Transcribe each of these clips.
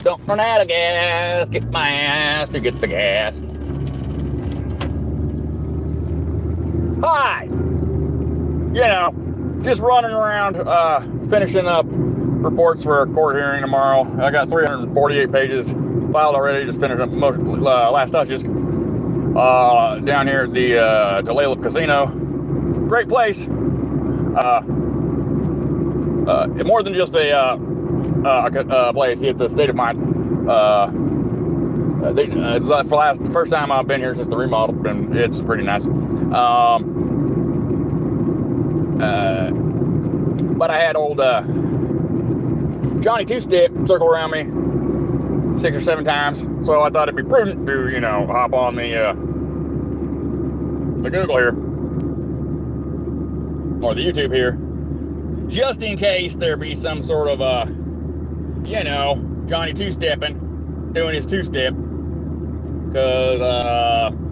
Don't run out of gas. Get my ass to get the gas. Hi. Just running around, finishing up reports for a court hearing tomorrow. I got 348 pages filed already. Just finishing up last touches. Down here at the Tulalip Casino. Great place. More than just a place, it's a state of mind. For the first time I've been here since the remodel. It's pretty nice. But I had old Johnny Two-Step circle around me 6 or 7 times, so I thought it'd be prudent to, hop on the Google here, or the YouTube here, just in case there be some sort of, Johnny Two-Stepping, doing his two-step, because,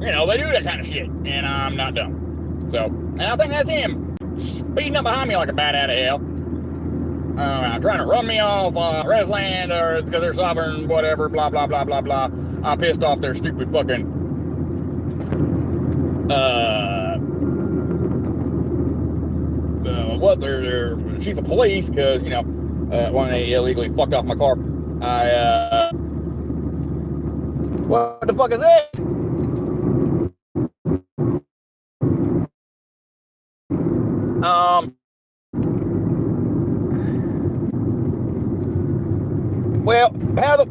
they do that kind of shit, and I'm not dumb. So, and I think that's him speeding up behind me like a bat out of hell. Trying to run me off Resland, or it's because they're sovereign, whatever, blah, blah, blah, blah, blah. I'm pissed off their stupid fucking, their chief of police, because, when they illegally fucked off my car, what the fuck is this? Well, how the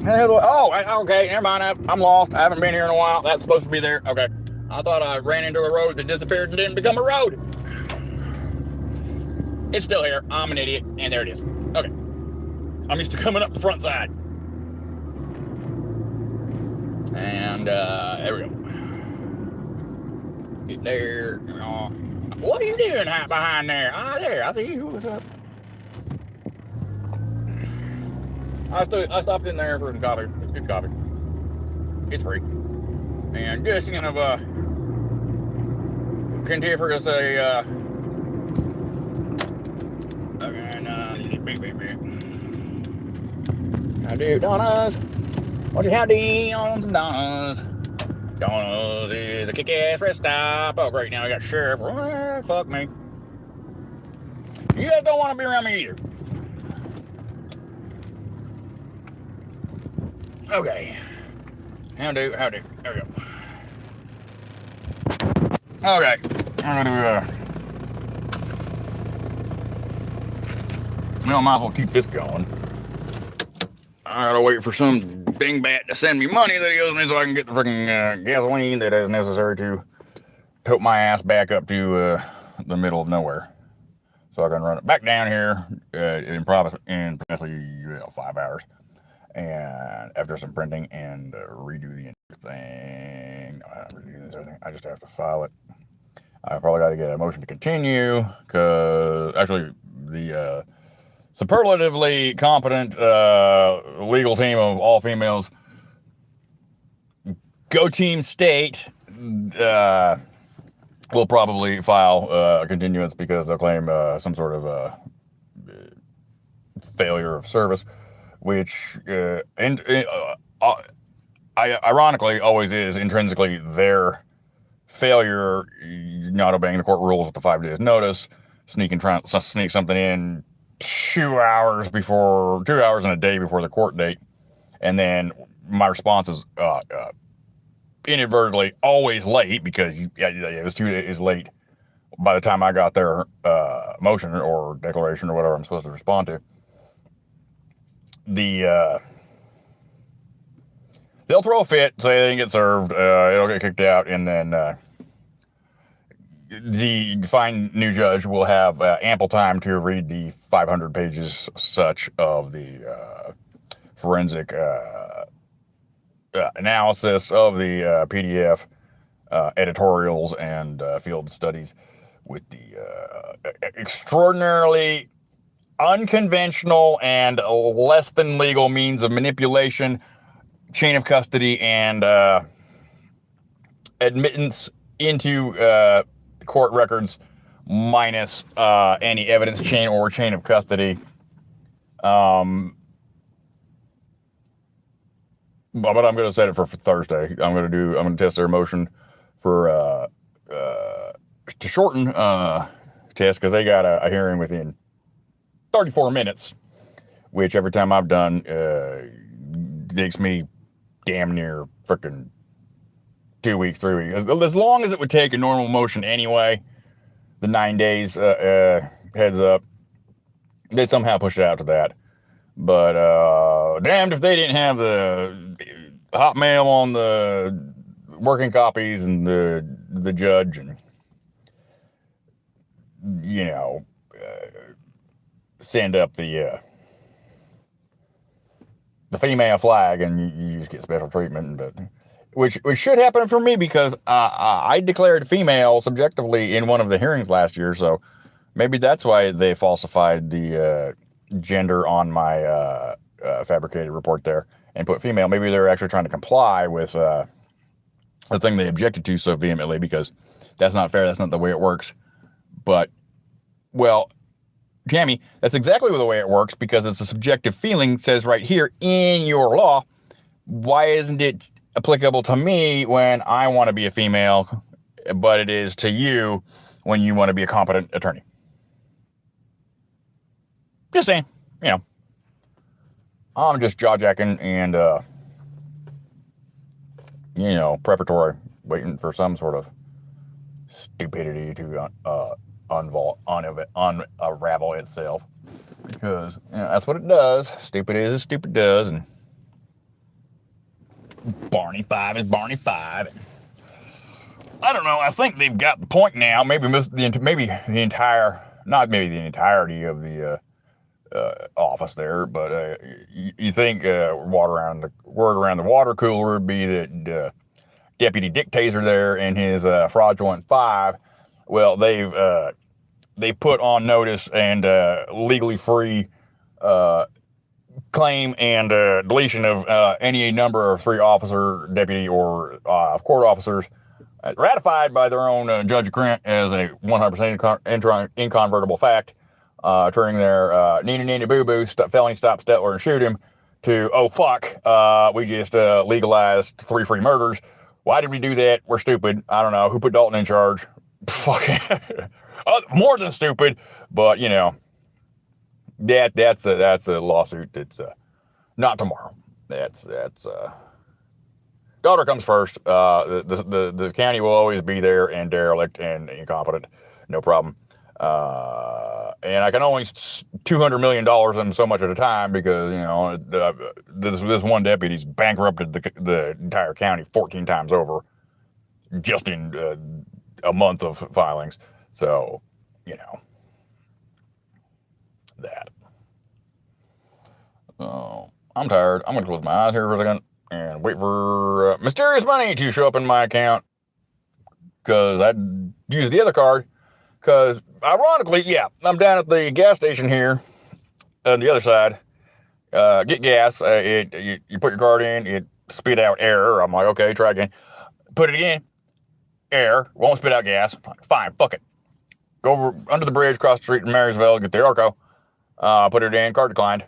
hell do okay, never mind. I'm lost. I haven't been here in a while. That's supposed to be there. Okay. I thought I ran into a road that disappeared and didn't become a road. It's still here. I'm an idiot. And there it is. Okay. I'm used to coming up the front side. And, there we go. Get there. What are you doing behind there? There. I see you. What's up? I stopped in there for some coffee. It's good coffee. It's free. And just kind of continue to say okay, no, beep. I do donuts. What you howdy on some donuts? Donuts is a kick-ass rest stop. Oh great, now I got sheriff. Fuck me. You guys don't want to be around me either. Okay. Howdy. There we go. Okay. I'm gonna might as well keep this going. I gotta wait for some dingbat to send me money that he owes me so I can get the freaking gasoline that is necessary to tote my ass back up to the middle of nowhere. So I can run it back down here in probably 5 hours. And after some printing and redo the thing, I just have to file it. I probably got to get a motion to continue, because actually the superlatively competent legal team of all females, Go Team State, will probably file a continuance because they'll claim some sort of failure of service, which ironically always is intrinsically their failure, not obeying the court rules with the 5 days notice, trying to sneak something in 2 hours and a day before the court date. And then my response is inadvertently always late, because it was 2 days late by the time I got their motion or declaration or whatever I'm supposed to respond to. They'll throw a fit, say they didn't get served, it'll get kicked out, and then the fine new judge will have ample time to read the 500 pages such of the forensic analysis of the PDF, editorials, and field studies with the extraordinarily unconventional and less than legal means of manipulation, chain of custody, and admittance into court records minus any evidence chain or chain of custody. But I'm going to set it for Thursday. I'm going to test their motion for to shorten test, because they got a hearing within 34 minutes, which every time I've done takes me damn near freaking 2 weeks, 3 weeks. As long as it would take a normal motion anyway, the 9 days heads up, they'd somehow push it out to that. But damned if they didn't have the hot mail on the working copies and the judge, and send up the female flag, and you just get special treatment. But which should happen for me, because I declared female subjectively in one of the hearings last year, so maybe that's why they falsified the gender on my fabricated report there and put female. Maybe they're actually trying to comply with the thing they objected to so vehemently, because that's not fair. That's not the way it works. But, well, Tammy, that's exactly the way it works, because it's a subjective feeling. It says right here in your law. Why isn't it applicable to me when I want to be a female, but it is to you when you want to be a competent attorney? Just saying, I'm just jaw-jacking and, preparatory, waiting for some sort of stupidity to unravel itself, because that's what it does. Stupid is as stupid does, and Barney 5 is Barney 5. I don't know. I think they've got the point now. Maybe the entirety of the office there, but you think word around the water cooler would be that Deputy Dick Taser there and his fraudulent 5. Well, they've put on notice and legally free claim and deletion of any number of 3 officer, deputy, or court officers ratified by their own Judge Grant as a 100% incontrovertible fact, turning their Nina Boo Boo felony stop Stetler and shoot him to, oh fuck, we just legalized 3 free murders. Why did we do that? We're stupid. I don't know. Who put Dalton in charge? Fucking more than stupid, but that's a lawsuit that's not tomorrow. That's daughter comes first. The county will always be there and derelict and incompetent, no problem. And I can only $200 million in so much at a time, because this one deputy's bankrupted the entire county 14 times over, just in a month of filings. So that. I'm tired. I'm gonna close my eyes here for a second and wait for mysterious money to show up in my account, because I used the other card. Because, ironically, I'm down at the gas station here on the other side. Get gas. You put your card in, it spit out error. I'm like, okay, try again. Put it in. Error. Won't spit out gas. Fine, fuck it. Go over under the bridge, across the street in Marysville, get the Arco. Put it in, card declined.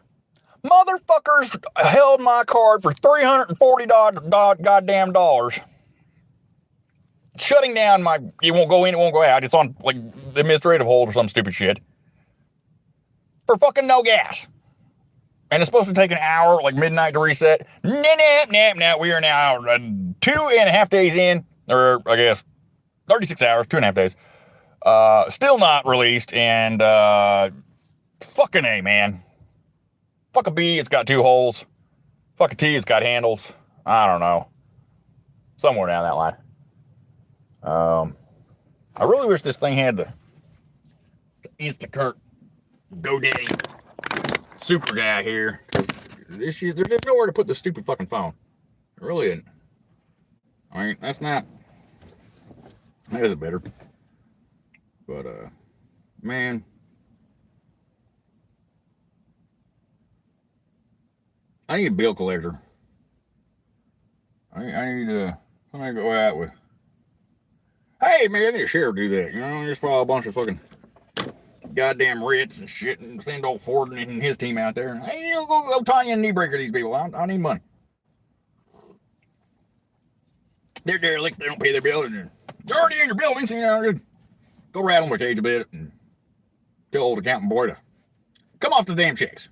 Motherfuckers held my card for $340 goddamn dollars. Shutting down it won't go in, it won't go out. It's on, like, the administrative hold or some stupid shit. For fucking no gas. And it's supposed to take an hour, like midnight, to reset. No. We are now 2.5 days in, or I guess 36 hours, 2.5 days. Still not released, and fucking A, man. Fuck a B, it's got 2 holes. Fuck a T, it's got handles. I don't know. Somewhere down that line. I really wish this thing had the Instacart GoDaddy super guy here. There's nowhere to put the stupid fucking phone. It really isn't. I mean, that isn't better. But, man. I need a bill collector. I need somebody to go out with. Hey, man, I need a sheriff to do that. Just file a bunch of fucking goddamn writs and shit, and send old Ford and his team out there. Hey, go Tanya and knee breaker these people. I need money. They're derelict. They don't pay their bill. They're already in your building, so go rattle their cage a bit and tell old accountant boy to come off the damn checks.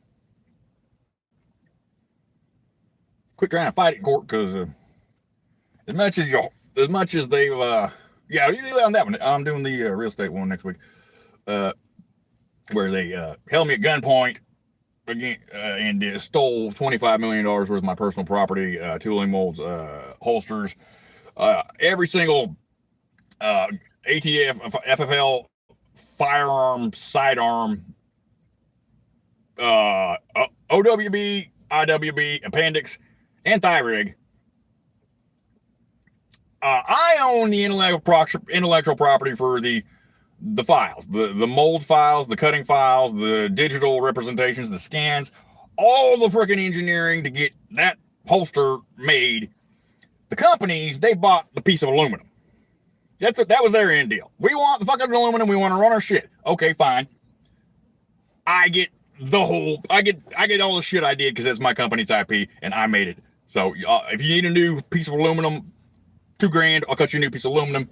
Quit trying to fight it in court, because as much as they've on that one. I'm doing the real estate one next week, where they held me at gunpoint again and stole $25 million worth of my personal property, tooling molds, holsters, every single ATF, FFL firearm, sidearm, OWB, IWB, appendix, and thigh rig. I own the intellectual property for the files, the mold files, the cutting files, the digital representations, the scans, all the freaking engineering to get that holster made. The companies, they bought the piece of aluminum. That was their end deal. We want the fucking aluminum. We want to run our shit. Okay, fine. I get all the shit I did because that's my company's IP and I made it. So if you need a new piece of aluminum, $2,000, I'll cut you a new piece of aluminum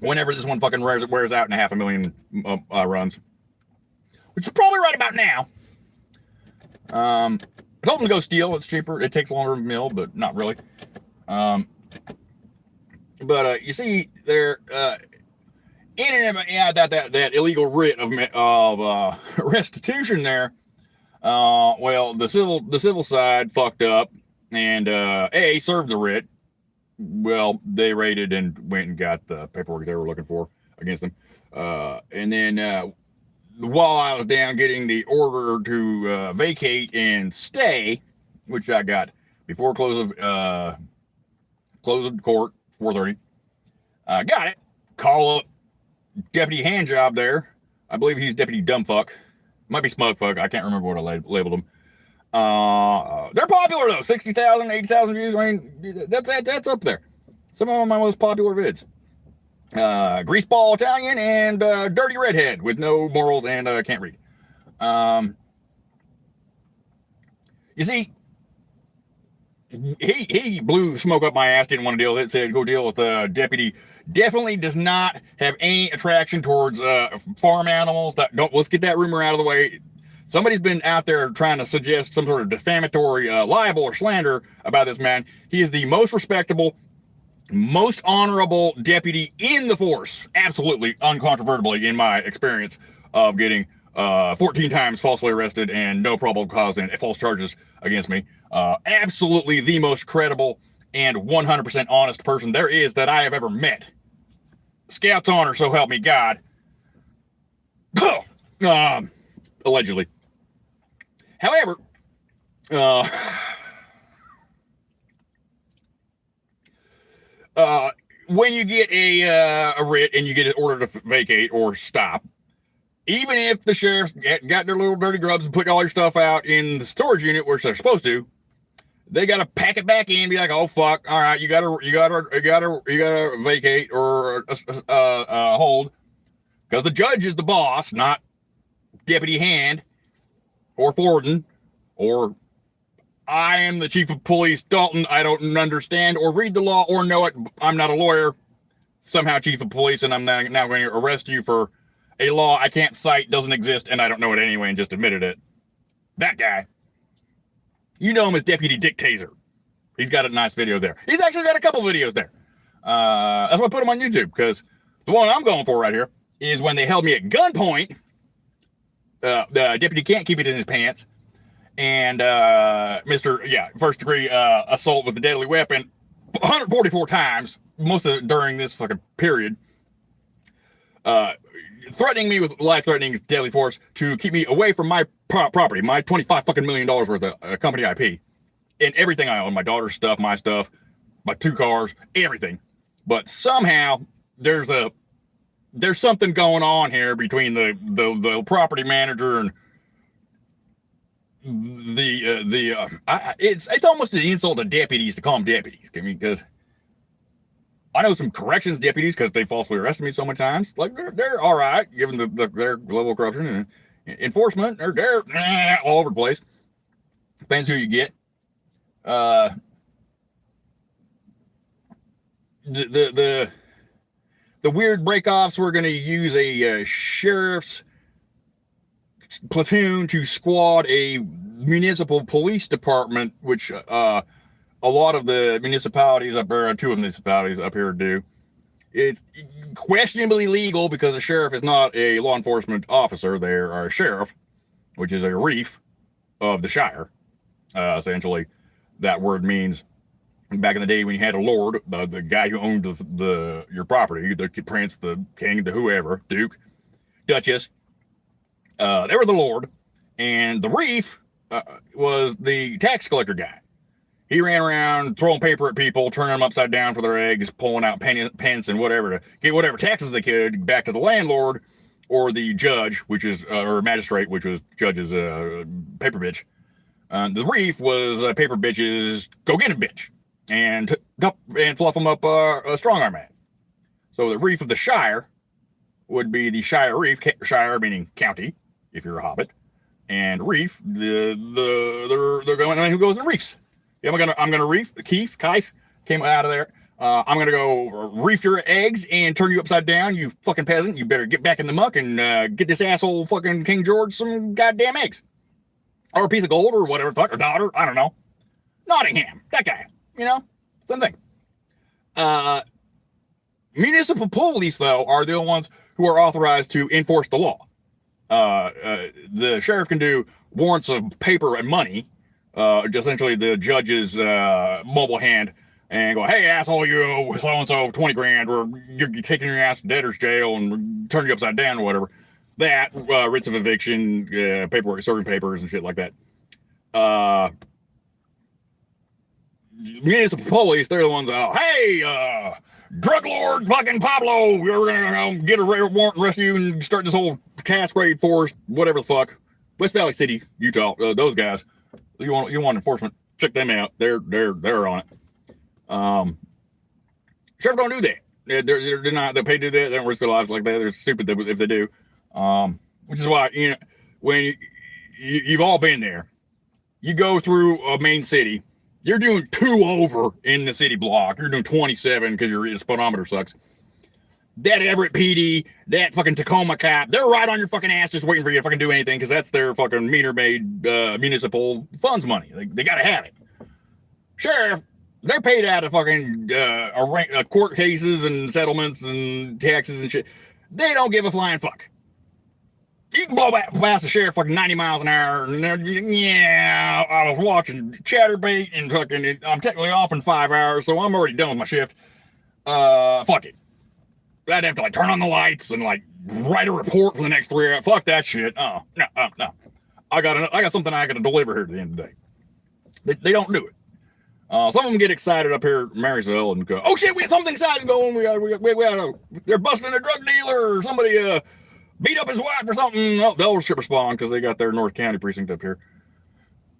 whenever this one fucking wears out in 500,000 runs, which is probably right about now. I told them to go steel. It's cheaper. It takes longer to mill, but not really. But you see, they're in and out that illegal writ of restitution there. Well, the civil side fucked up and served the writ. Well, they raided and went and got the paperwork they were looking for against them. And then while I was down getting the order to vacate and stay, which I got before close of court, 4:30, got it. Call up Deputy Handjob there. I believe he's Deputy Dumbfuck. Might be Smugfuck. I can't remember what I labeled him. They're popular though. 60,000, 80,000 views. I mean, that's up there. Some of my most popular vids. Greaseball Italian and Dirty Redhead with no morals and can't read. You see, he blew smoke up my ass. Didn't want to deal with it. Said go deal with deputy. Definitely does not have any attraction towards farm animals. Let's get that rumor out of the way. Somebody's been out there trying to suggest some sort of defamatory libel or slander about this man. He is the most respectable, most honorable deputy in the force. Absolutely, uncontrovertibly, in my experience of getting 14 times falsely arrested and no probable cause and false charges against me. Absolutely the most credible and 100% honest person there is that I have ever met. Scout's honor, so help me God. Allegedly. However, when you get a writ and you get an order to vacate or stop, even if the sheriff's got their little dirty grubs and put all your stuff out in the storage unit, which they're supposed to, they gotta pack it back in and be like, oh fuck, all right, you gotta vacate or hold, because the judge is the boss, not Deputy Hand or Forden, or I am the chief of police, Dalton. I don't understand or read the law or know it. I'm not a lawyer. Somehow chief of police, and I'm now going to arrest you for a law I can't cite, doesn't exist, and I don't know it anyway, and just admitted it. That guy. You know him as Deputy Dick Taser. He's got a nice video there. He's actually got a couple videos there. That's why I put him on YouTube, because the one I'm going for right here is when they held me at gunpoint. The deputy can't keep it in his pants. And first degree assault with a deadly weapon 144 times, most of it during this fucking period. Threatening me with life-threatening deadly force to keep me away from my property, my $25 fucking million worth of company IP, and everything I own, my daughter's stuff, my stuff, my 2 cars, everything. But somehow there's something going on here between the property manager and it's almost an insult to deputies to call them deputies. I mean, because I know some corrections deputies because they falsely arrested me so many times. Like they're all right, given their level of corruption and enforcement. They're all over the place. Depends who you get. The weird breakoffs. We're going to use a sheriff's platoon to squad a municipal police department, which a lot of the municipalities up there, two municipalities up here do. It's questionably legal because the sheriff is not a law enforcement officer. They are a sheriff, which is a reef of the shire. Essentially, that word means back in the day when you had a lord, the guy who owned your property, the prince, the king, the whoever, duke, duchess, they were the lord, and the reef was the tax collector guy. He ran around throwing paper at people, turning them upside down for their eggs, pulling out pence and whatever to get whatever taxes they could back to the landlord or the judge, which is or magistrate, which was judge's paper bitch. The reef was paper bitch's go get a bitch and fluff them up a strong arm man. So the reef of the shire would be the shire reef, shire meaning county, if you're a hobbit, and reef they're going who goes in reefs. Yeah, I'm gonna reef. Keef came out of there. I'm gonna go reef your eggs and turn you upside down, you fucking peasant. You better get back in the muck and get this asshole fucking King George some goddamn eggs, or a piece of gold, or whatever, fuck, or daughter. I don't know. Nottingham, that guy. You know, same thing. Municipal police, though, are the ones who are authorized to enforce the law. The sheriff can do warrants of paper and money. Essentially the judge's mobile hand and go, hey, asshole, you owe so-and-so 20 grand, or you're taking your ass to debtor's jail and turn you upside down or whatever. That, writs of eviction, paperwork, serving papers and shit like that. Municipal police, they're the ones that, hey, drug lord fucking Pablo, we're gonna get a warrant and arrest you and start this whole task raid force, whatever the fuck. West Valley City, Utah, those guys. You want enforcement? Check them out. They're on it. Sheriff don't do that. They're not. They pay to do that. They don't risk their lives like that. They're stupid if they do. Which is why when you've all been there, you go through a main city. You're doing 2 over in the city block. You're doing 27 because your speedometer sucks. That Everett PD, that fucking Tacoma cop, they're right on your fucking ass just waiting for you to fucking do anything because that's their fucking meter-made municipal funds money. They gotta have it. Sheriff, they're paid out of fucking court cases and settlements and taxes and shit. They don't give a flying fuck. You can blow past the sheriff fucking 90 miles an hour and yeah, I was watching Chatterbait and fucking, I'm technically off in 5 hours, so I'm already done with my shift. Fuck it. I'd have to like turn on the lights and like write a report for the next 3 hours. Fuck that shit. No. I got something I got to deliver here at the end of the day. They don't do it. Some of them get excited up here in Marysville and go, "Oh shit, we had something exciting going. They're busting a drug dealer or somebody beat up his wife or something." Oh, they'll respond because they got their North County precinct up here,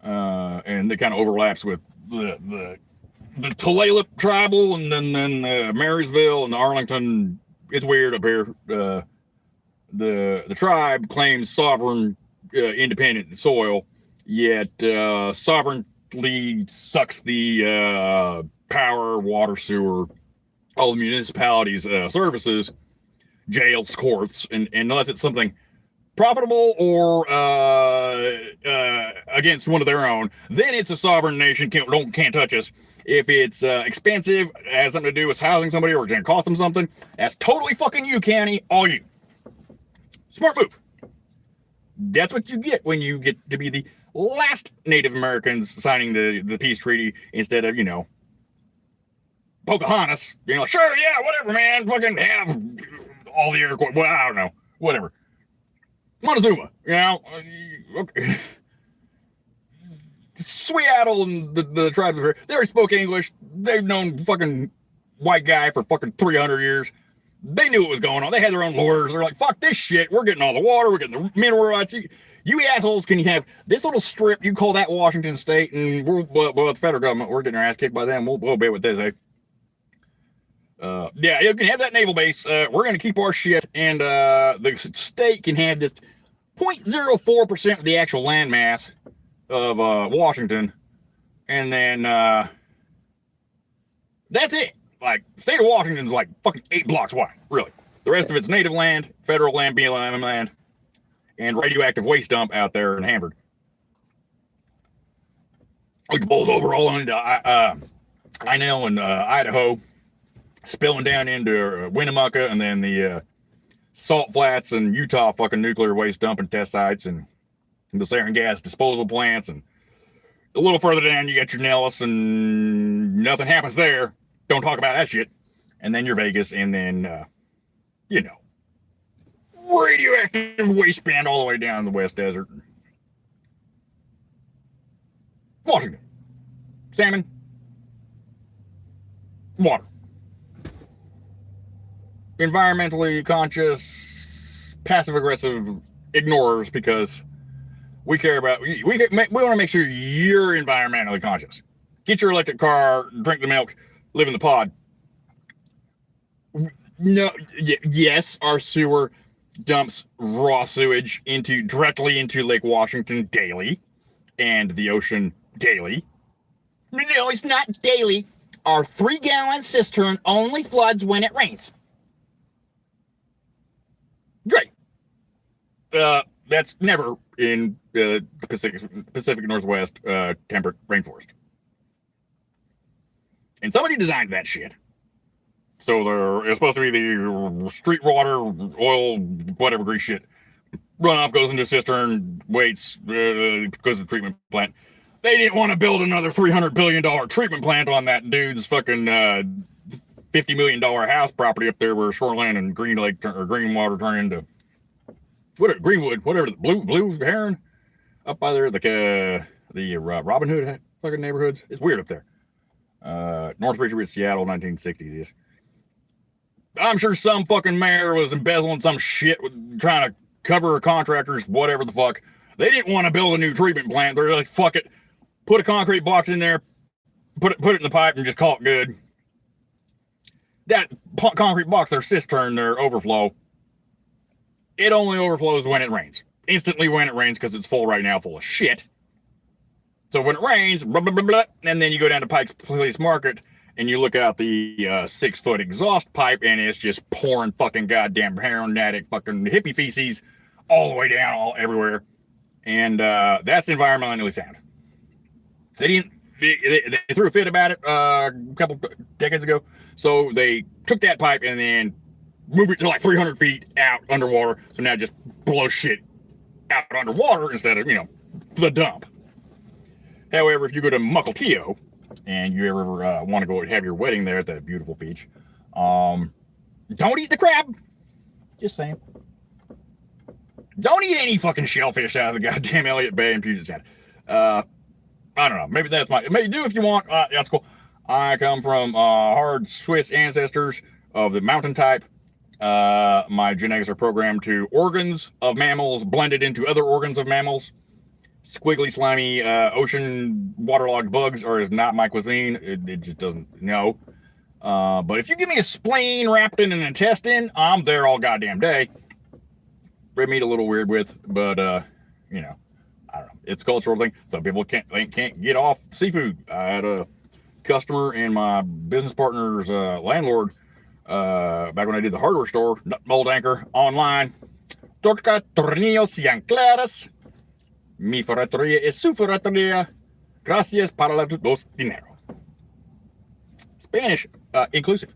and it kind of overlaps with the Tulalip tribal and then Marysville and Arlington. It's weird up here. The tribe claims sovereign, independent soil, yet sovereignly sucks the power, water, sewer, all the municipalities' services, jails, courts, and unless it's something profitable or against one of their own, then it's a sovereign nation. Can't touch us. If it's expensive, has something to do with housing somebody, or it's going to cost them something, that's totally fucking you, county, all you. Smart move. That's what you get when you get to be the last Native Americans signing the peace treaty instead of, Pocahontas. Sure, yeah, whatever, man. Fucking have all the Iroquois. Well, I don't know. Whatever. Montezuma, okay. Seattle and the tribes of here, they already spoke English. They've known fucking white guy for fucking 300 years. They knew what was going on. They had their own lawyers. They're like, fuck this shit. We're getting all the water. We're getting the mineral rights. You assholes, can you have this little strip? You call that Washington State, and we're the federal government. We're getting our ass kicked by them. We'll be with this, eh? Yeah, you can have that naval base. We're going to keep our shit, and the state can have this 0.04% of the actual landmass of Washington, and then that's it. Like, the state of Washington's like fucking 8 blocks wide, really. The rest of it's native land, federal land, BLM land, and radioactive waste dump out there in Hanford. Which bowls over all into Inel and Idaho, spilling down into Winnemucca, and then the Salt Flats and Utah fucking nuclear waste dumping test sites, and the sarin gas disposal plants, and a little further down you got your Nellis, and nothing happens there. Don't talk about that shit. And then your Vegas, and then you know, radioactive wasteland all the way down the West Desert. Washington. Salmon. Water. Environmentally conscious, passive-aggressive ignorers, because we care about, we want to make sure you're environmentally conscious. Get your electric car, drink the milk, live in the pod. No, yes, our sewer dumps raw sewage directly into Lake Washington daily, and the ocean daily. No, it's not daily. Our 3-gallon cistern only floods when it rains. Great. That's never in the Pacific Northwest temperate rainforest. And somebody designed that shit. So it's supposed to be the street water, oil, whatever grease shit. Runoff goes into a cistern, waits, goes to the treatment plant. They didn't want to build another $300 billion treatment plant on that dude's fucking $50 million house property up there where shoreline and Green Lake or Green Water turn into Greenwood, whatever, the Blue Heron up by there, the Robin Hood fucking neighborhoods. It's weird up there. North Ridgeway, Seattle, 1960s. Yes. I'm sure some fucking mayor was embezzling some shit, trying to cover contractors, whatever the fuck. They didn't want to build a new treatment plant. They're like, fuck it. Put a concrete box in there, put it in the pipe, and just call it good. That concrete box, their cistern, their overflow, it only overflows when it rains. Instantly when it rains, because it's full right now, full of shit. So when it rains, blah, blah, blah, blah, and then you go down to Pike's Place Market, and you look out the 6-foot exhaust pipe, and it's just pouring fucking goddamn heroin addict fucking hippie feces all the way down, all everywhere. And that's environmentally sound. They threw a fit about it a couple decades ago. So they took that pipe and then moved it to like 300 feet out underwater. So now it just blows shit out underwater instead of, the dump. However, if you go to Mukilteo and you ever want to go have your wedding there at that beautiful beach, don't eat the crab. Just saying. Don't eat any fucking shellfish out of the goddamn Elliott Bay in Puget Sound. I don't know. Maybe maybe do if you want. That's cool. I come from hard Swiss ancestors of the mountain type. My genetics are programmed to organs of mammals blended into other organs of mammals. Squiggly, slimy, ocean waterlogged bugs is not my cuisine. It just doesn't, no. But if you give me a spleen wrapped in an intestine, I'm there all goddamn day. Red meat a little weird with, but I don't know. It's a cultural thing. Some people can't get off seafood. I had a customer and my business partner's landlord back when I did the hardware store, Nut Mold Anchor, online. Torca tornillos y ancladas. Mi ferretería es su ferretería. Gracias para los dinero. Spanish inclusive.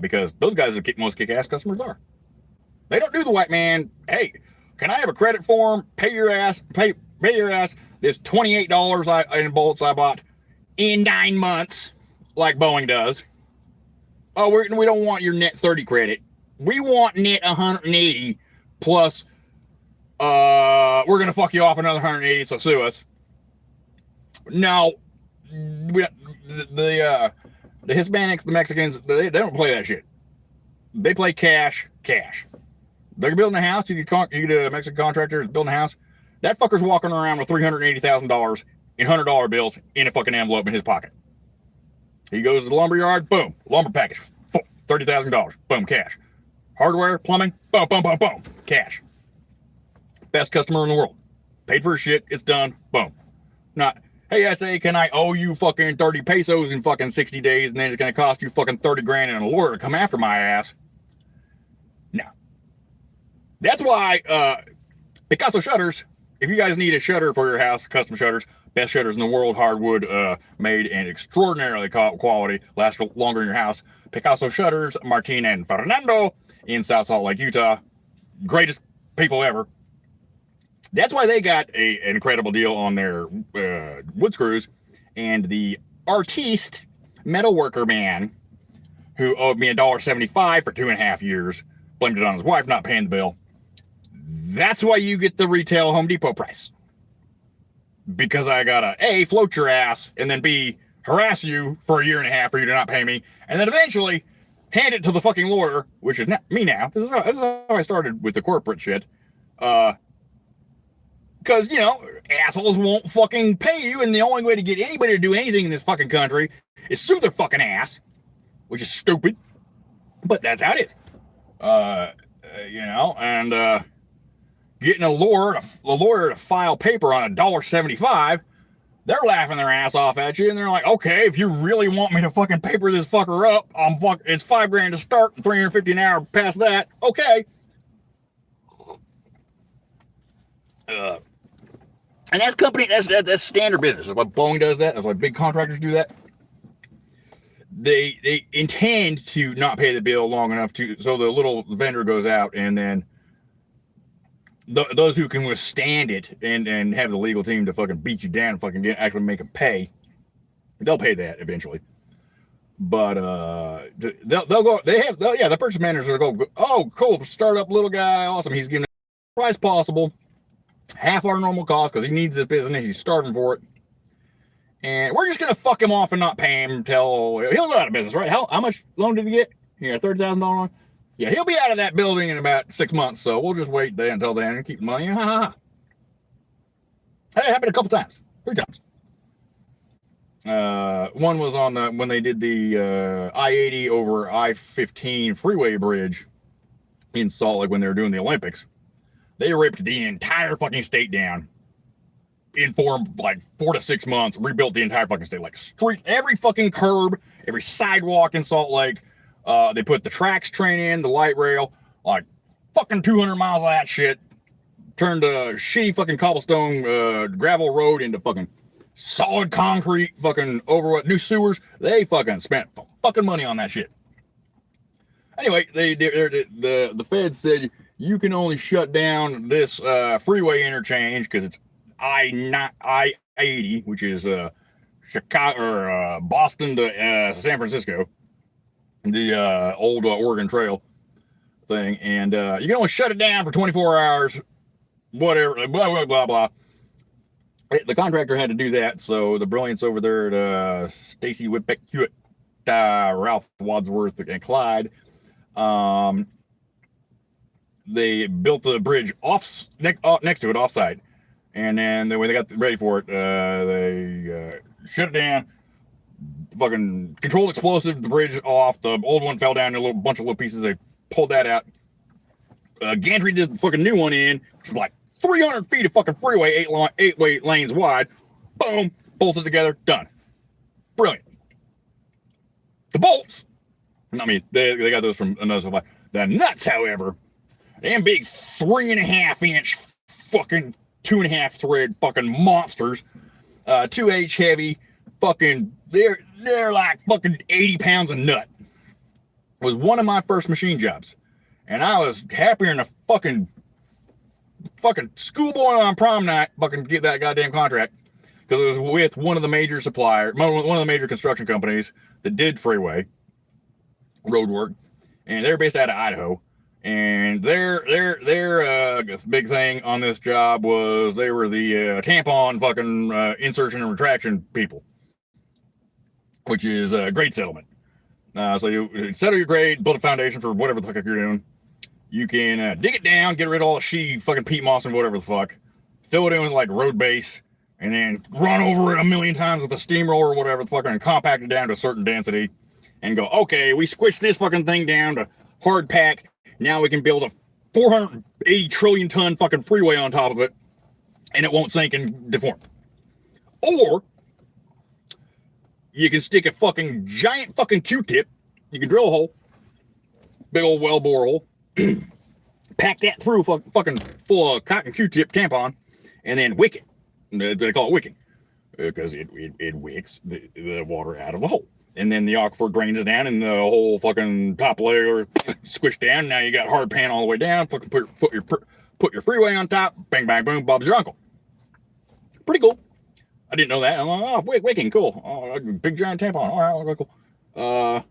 Because those guys are the most kick-ass customers are. They don't do the white man, hey, can I have a credit form? Pay your ass. Pay your ass. This $28 in bolts I bought in 9 months, like Boeing does. Oh, we don't want your net 30 credit. We want net 180 plus. We're gonna fuck you off another 180, so sue us. No, the Hispanics, the Mexicans, they don't play that shit. They play cash. They're building a house. You get a Mexican contractor building a house. That fucker's walking around with $380,000 in $100 bills in a fucking envelope in his pocket. He goes to the lumber yard, boom, lumber package, $30,000, boom, cash. Hardware, plumbing, boom, boom, boom, boom, cash. Best customer in the world. Paid for his shit, it's done, boom. Not, hey, SA, can I owe you fucking 30 pesos in fucking 60 days and then it's gonna cost you fucking 30 grand and a lawyer to come after my ass? No. That's why Picasso Shutters, if you guys need a shutter for your house, custom shutters, best shutters in the world, hardwood made and extraordinarily quality, last longer in your house. Picasso Shutters, Martin and Fernando in South Salt Lake, Utah. Greatest people ever. That's why they got an incredible deal on their wood screws. And the artiste metalworker man who owed me $1.75 for 2.5 years, blamed it on his wife not paying the bill. That's why you get the retail Home Depot price. Because I gotta A, float your ass, and then B, harass you for 1.5 years for you to not pay me, and then eventually hand it to the fucking lawyer, which is not me now. This is how I started with the corporate shit. Because, you know, assholes won't fucking pay you, and the only way to get anybody to do anything in this fucking country is sue their fucking ass, which is stupid, but that's how it is. You know, and getting a lawyer to file paper on $1.75, they're laughing their ass off at you, and they're like, okay, if you really want me to fucking paper this fucker up, it's $5 grand to start, $350 an hour past that, okay. And that's company, that's standard business. That's why Boeing does that. That's why big contractors do that. They intend to not pay the bill long enough so the little vendor goes out, and then those who can withstand it and have the legal team to fucking beat you down and fucking actually make them pay, they'll pay that eventually. But they'll go. The purchase managers will go. Oh, cool, startup little guy, awesome. He's giving the price possible, half our normal cost because he needs this business. He's starving for it, and we're just gonna fuck him off and not pay him until he'll go out of business, right? How much loan did he get? Yeah, $30,000 loan. Yeah, he'll be out of that building in about 6 months, so we'll just wait until then and keep the money. Hey, it happened a couple times, 3 times. One was on when they did the I-80 over I-15 freeway bridge in Salt Lake when they were doing the Olympics. They ripped the entire fucking state down in like 4 to 6 months, rebuilt the entire fucking state, like every fucking curb, every sidewalk in Salt Lake. They put the tracks train in, the light rail, like fucking 200 miles of that shit. Turned a shitty fucking cobblestone gravel road into fucking solid concrete, fucking new sewers. They fucking spent fucking money on that shit. Anyway, the Fed said you can only shut down this freeway interchange because it's I-80, which is Chicago or Boston to San Francisco. The old Oregon Trail thing, and you can only shut it down for 24 hours, whatever, blah, blah, blah, blah. The contractor had to do that, so the brilliance over there at Stacy Whitbeck Hewitt, Ralph Wadsworth, and Clyde, they built the bridge next to it, offsite, and then when they got ready for it, they shut it down. Fucking controlled explosive, the bridge off. The old one fell down in a bunch of little pieces. They pulled that out. Gantry did the fucking new one in, which was like 300 feet of fucking freeway, 8 lanes wide. Boom, bolted together, done. Brilliant. The bolts, I mean, they got those from another supply. The nuts, however, them big 3.5-inch fucking 2.5 thread fucking monsters, 2H heavy, fucking. They're like fucking 80 pounds of nut. It was one of my first machine jobs. And I was happier than a fucking schoolboy on prom night fucking get that goddamn contract. Because it was with one of the major suppliers, one of the major construction companies that did freeway road work. And they're based out of Idaho. And their big thing on this job was they were the tampon fucking insertion and retraction people. Which is a grade settlement. So you settle your grade, build a foundation for whatever the fuck you're doing. You can dig it down, get rid of all the shitty fucking peat moss and whatever the fuck. Fill it in with like road base, and then run over it a million times with a steamroller or whatever, fucking compact it down to a certain density, and go, okay, we squished this fucking thing down to hard pack. Now we can build a 480 trillion ton fucking freeway on top of it, and it won't sink and deform. Or you can stick a fucking giant fucking Q-tip. You can drill a hole, big old well bore hole, pack that through fucking full of cotton Q-tip tampon, and then wick it. They call it wicking because it wicks the water out of the hole. And then the aquifer drains it down, and the whole fucking top layer squished down. Now you got hard pan all the way down. Fucking put your freeway on top. Bang, bang, boom. Bob's your uncle. Pretty cool. I didn't know that. I'm like, oh, wicking, cool. Oh, big giant tampon. All right, okay, cool.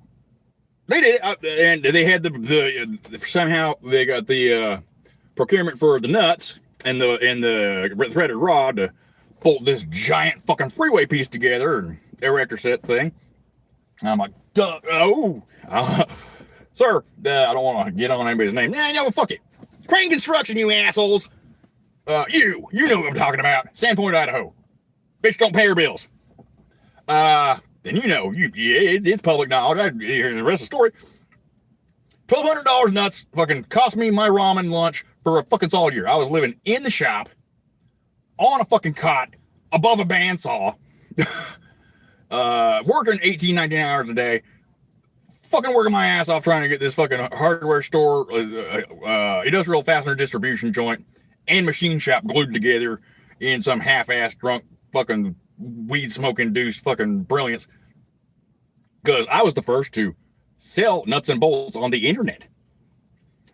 They did it, and they had the somehow they got the procurement for the nuts and the threaded rod to bolt this giant fucking freeway piece together and erector set thing. And I'm like, duh, sir, I don't want to get on anybody's name. Nah, no, fuck it. Crane Construction, you assholes. You know what I'm talking about. Sandpoint, Idaho. Bitch don't pay her bills. Then you know, it's public knowledge. Here's the rest of the story. $1,200 nuts fucking cost me my ramen lunch for a fucking solid year. I was living in the shop, on a fucking cot, above a bandsaw, working 18, 19 hours a day, fucking working my ass off trying to get this fucking hardware store, industrial fastener distribution joint, and machine shop glued together in some half-assed drunk fucking weed smoke induced fucking brilliance. Because I was the first to sell nuts and bolts on the internet.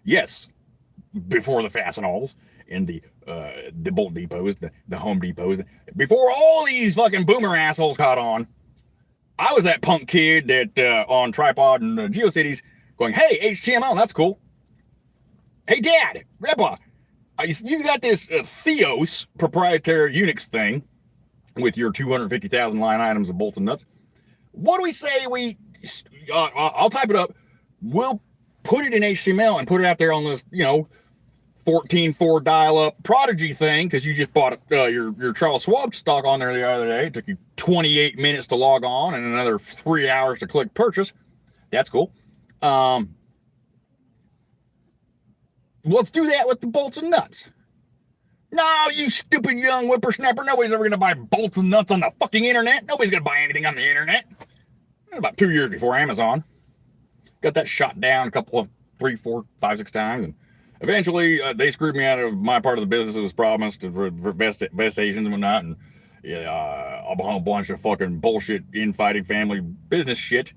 Yes, before the Fastenals and the Bolt Depots, the Home Depots, before all these fucking boomer assholes caught on, I was that punk kid that on Tripod and GeoCities going, hey, HTML, that's cool. Hey, Dad, Grandpa, you got this Theos proprietary Unix thing with your 250,000 line items of bolts and nuts. What do we say I'll type it up. We'll put it in HTML and put it out there on this, 14.4 dial-up Prodigy thing, because you just bought your Charles Schwab stock on there the other day. It took you 28 minutes to log on and another 3 hours to click purchase. That's cool. Let's do that with the bolts and nuts. No, you stupid young whippersnapper. Nobody's ever going to buy bolts and nuts on the fucking internet. Nobody's going to buy anything on the internet. About 2 years before Amazon. Got that shot down a couple of 3, 4, 5, 6 times. And eventually, they screwed me out of my part of the business. It was promised for best Asians and whatnot. And a whole bunch of fucking bullshit infighting family business shit.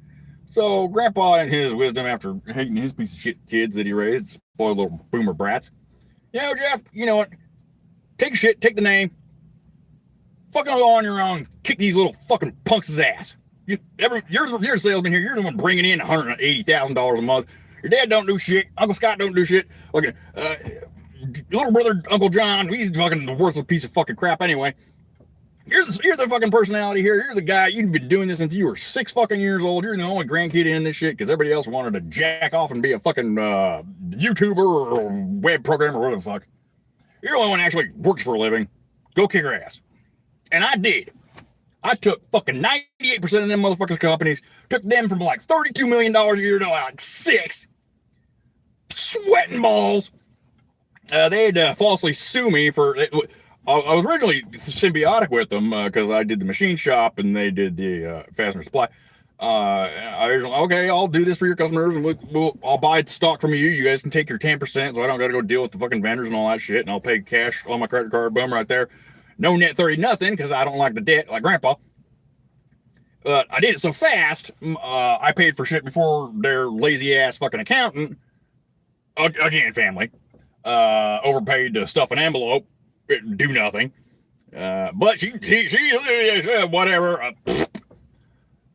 So Grandpa, in his wisdom, after hating his piece of shit kids that he raised, spoiled little boomer brats. Jeff, you know what? Take a shit, take the name, fucking go on your own, kick these little fucking punks' ass. You're a salesman here. You're the one bringing in $180,000 a month. Your dad don't do shit. Uncle Scott don't do shit. Okay, little brother Uncle John, he's fucking a worthless piece of fucking crap anyway. You're the fucking personality here. You're the guy. You've been doing this since you were 6 fucking years old. You're the only grandkid in this shit because everybody else wanted to jack off and be a fucking YouTuber or web programmer or whatever the fuck. You're the only one that actually works for a living. Go kick her ass. And I did. I took fucking 98% of them motherfuckers' companies, took them from like $32 million a year to like 6. Sweating balls. They'd falsely sue me for... I was originally symbiotic with them because I did the machine shop and they did the fastener supply. I originally, okay, I'll do this for your customers and I'll buy stock from you. You guys can take your 10% so I don't got to go deal with the fucking vendors and all that shit. And I'll pay cash on my credit card, boom, right there. No net 30 nothing because I don't like the debt like Grandpa. But I did it so fast, I paid for shit before their lazy ass fucking accountant, again, family, overpaid to stuff an envelope, do nothing. But she whatever.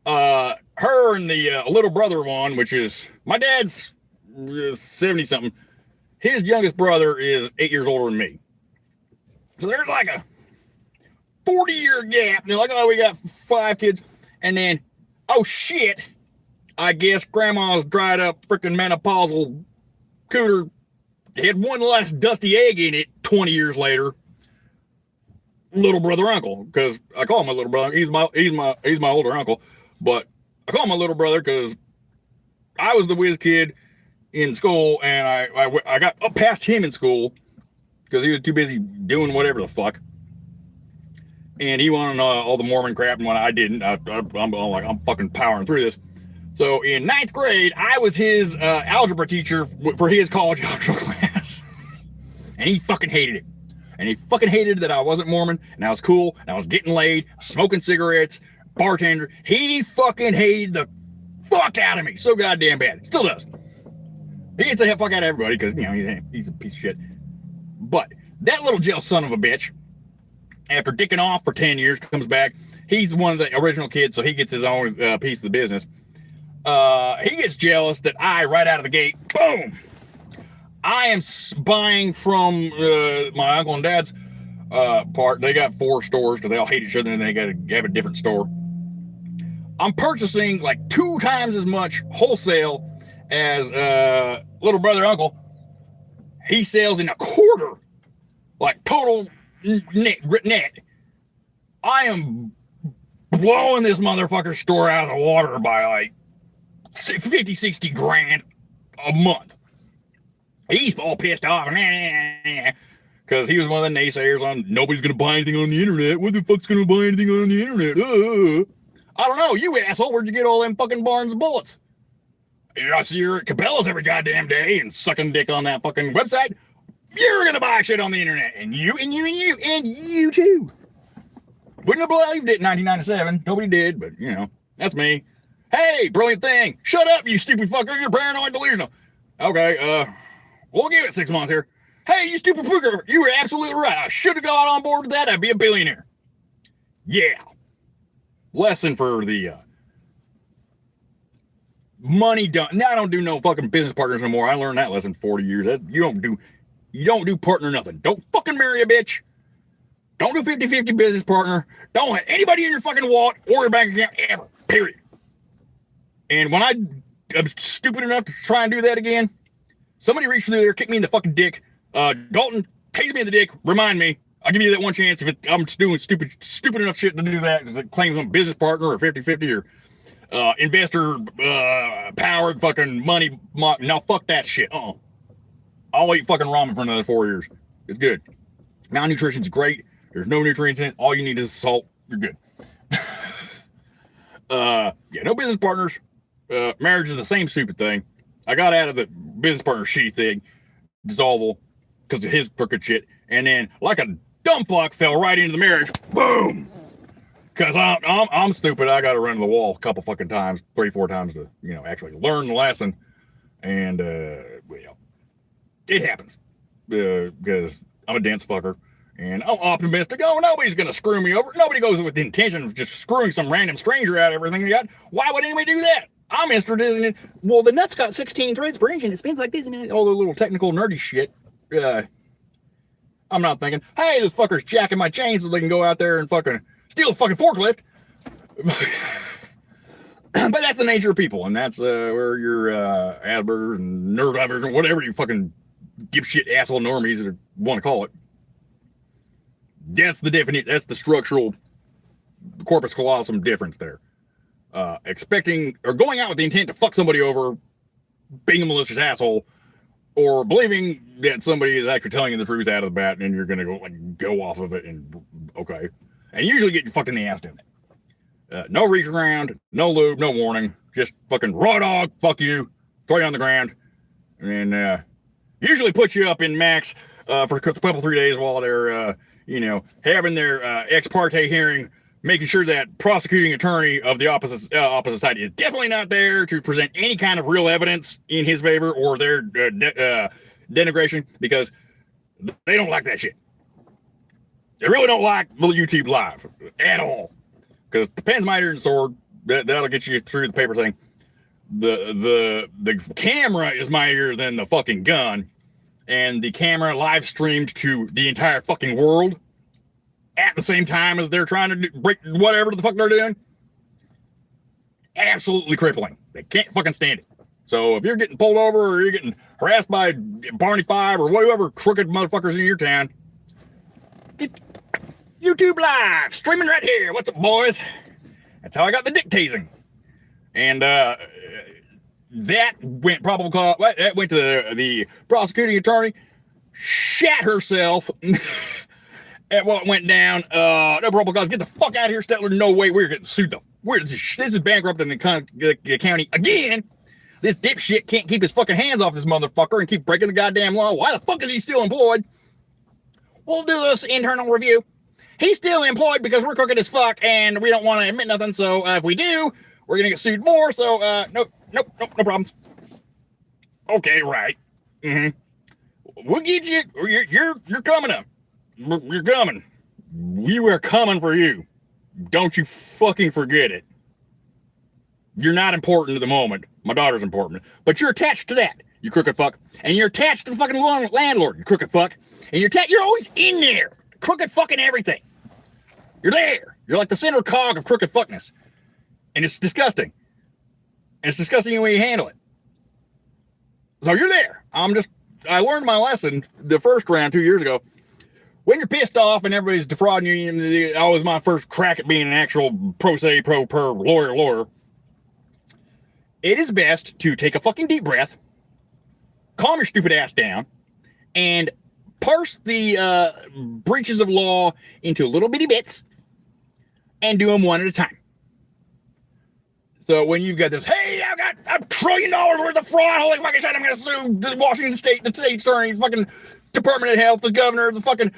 Her and the little brother one, which is my dad's 70 something. His youngest brother is 8 years older than me. So there's like a 40-year gap. They're like, oh, we got 5 kids. And then, oh shit, I guess grandma's dried up freaking menopausal cooter had one last dusty egg in it 20 years later. little brother uncle, because I call him my little brother. He's my older uncle, but I call him my little brother because I was the whiz kid in school, and I got up past him in school because he was too busy doing whatever the fuck. And he wanted all the Mormon crap, and when I didn't, I'm like, I'm fucking powering through this. So in 9th grade, I was his algebra teacher for his college algebra class. And he fucking hated it. And he fucking hated that I wasn't Mormon, and I was cool, and I was getting laid, smoking cigarettes, bartender. He fucking hated the fuck out of me so goddamn bad. Still does. He gets the fuck out of everybody because, you know, he's a piece of shit. But that little jealous son of a bitch, after dicking off for 10 years, comes back. He's one of the original kids, so he gets his own piece of the business. He gets jealous that I, right out of the gate, boom, I am buying from my uncle and dad's part. They got 4 stores because they all hate each other and they got to have a different store. I'm purchasing like 2 times as much wholesale as little brother uncle. He sells in a quarter, like total net. I am blowing this motherfucker store out of the water by like 50, 60 grand a month. He's all pissed off because he was one of the naysayers on nobody's going to buy anything on the internet. What the fuck's going to buy anything on the internet? I don't know. You asshole, where'd you get all them fucking Barnes and Bullets? I see you're at Cabela's every goddamn day and sucking dick on that fucking website. You're going to buy shit on the internet. And you too. Wouldn't have believed it in 1997. Nobody did, but, you know, that's me. Hey, brilliant thing. Shut up, you stupid fucker. You're paranoid delusional. Okay, we'll give it 6 months here. Hey, you stupid fucker. You were absolutely right. I should have got on board with that. I'd be a billionaire. Yeah. Lesson for the money done. Now I don't do no fucking business partners no more. I learned that lesson 40 years. You don't do partner nothing. Don't fucking marry a bitch. Don't do 50-50 business partner. Don't let anybody in your fucking wallet or your bank account ever. Period. And when I'm stupid enough to try and do that again, somebody reached through there, kicked me in the fucking dick. Dalton, tased me in the dick. Remind me. I'll give you that one chance if I'm just doing stupid enough shit to do that. Claim I'm a business partner or 50-50 or investor powered fucking money. No, fuck that shit. I'll eat fucking ramen for another 4 years. It's good. Malnutrition's great. There's no nutrients in it. All you need is salt. You're good. Yeah, no business partners. Marriage is the same stupid thing. I got out of the business partner shitty thing, dissolval, because of his crooked shit, and then like a dumb fuck fell right into the marriage. Boom. Because I'm stupid. I got to run to the wall a couple fucking times, 3-4 times to actually learn the lesson, and well, it happens because I'm a dense fucker. And I'm optimistic. Oh, nobody's going to screw me over. Nobody goes with the intention of just screwing some random stranger out of everything they got. Why would anybody do that? I'm interested in it. Well, the nut's got 16 threads per inch and it spins like this and all the little technical nerdy shit. I'm not thinking, hey, this fucker's jacking my chain so they can go out there and fucking steal a fucking forklift. But that's the nature of people, and that's where your Asperger's and neurodivergent, whatever you fucking dipshit asshole normies want to call it. That's the definition. That's the structural corpus callosum difference there. Expecting or going out with the intent to fuck somebody over, being a malicious asshole, or believing that somebody is actually telling you the truth out of the bat, and you're gonna go off of it and okay, and usually get fucked in the ass doing it. No reach around, no lube, no warning, just fucking raw dog. Fuck you, throw you on the ground, and usually put you up in max for a couple 3 days while they're having their ex parte hearing, making sure that prosecuting attorney of the opposite side is definitely not there to present any kind of real evidence in his favor or their denigration, because they don't like that shit. They really don't like the YouTube Live at all, because the pen's mightier than the sword. That'll get you through the paper thing. The camera is mightier than the fucking gun. And the camera live streamed to the entire fucking world at the same time as they're trying to break whatever the fuck they're doing. Absolutely crippling. They can't fucking stand it. So if you're getting pulled over or you're getting harassed by Barney Five or whatever crooked motherfuckers in your town, YouTube Live, streaming right here. What's up, boys? That's how I got the dick tasing. And that went probable cause. That went to the prosecuting attorney. Shat herself at what went down. No probable cause. Get the fuck out of here, Stetler. No way. We're getting sued. This is bankrupting the county again. This dipshit can't keep his fucking hands off this motherfucker and keep breaking the goddamn law. Why the fuck is he still employed? We'll do this internal review. He's still employed because we're crooked as fuck and we don't want to admit nothing. So if we do, we're gonna get sued more. So no problems. Okay, right. We'll get you. You're coming up. You're coming. We were coming for you. Don't you fucking forget it. You're not important at the moment. My daughter's important, but you're attached to that. You crooked fuck, and you're attached to the fucking landlord. You crooked fuck, and you're always in there. Crooked fucking everything. You're there. You're like the center cog of crooked fuckness. And it's disgusting. And it's disgusting the way you handle it. So you're there. I learned my lesson the first round 2 years ago. When you're pissed off and everybody's defrauding you, that was my first crack at being an actual pro se, pro per lawyer. It is best to take a fucking deep breath, calm your stupid ass down, and parse the breaches of law into little bitty bits and do them one at a time. So when you've got this, hey, I've got $1 trillion worth of fraud, holy fucking shit, I'm going to sue the Washington State, the state attorney, the fucking Department of Health, the governor, the fucking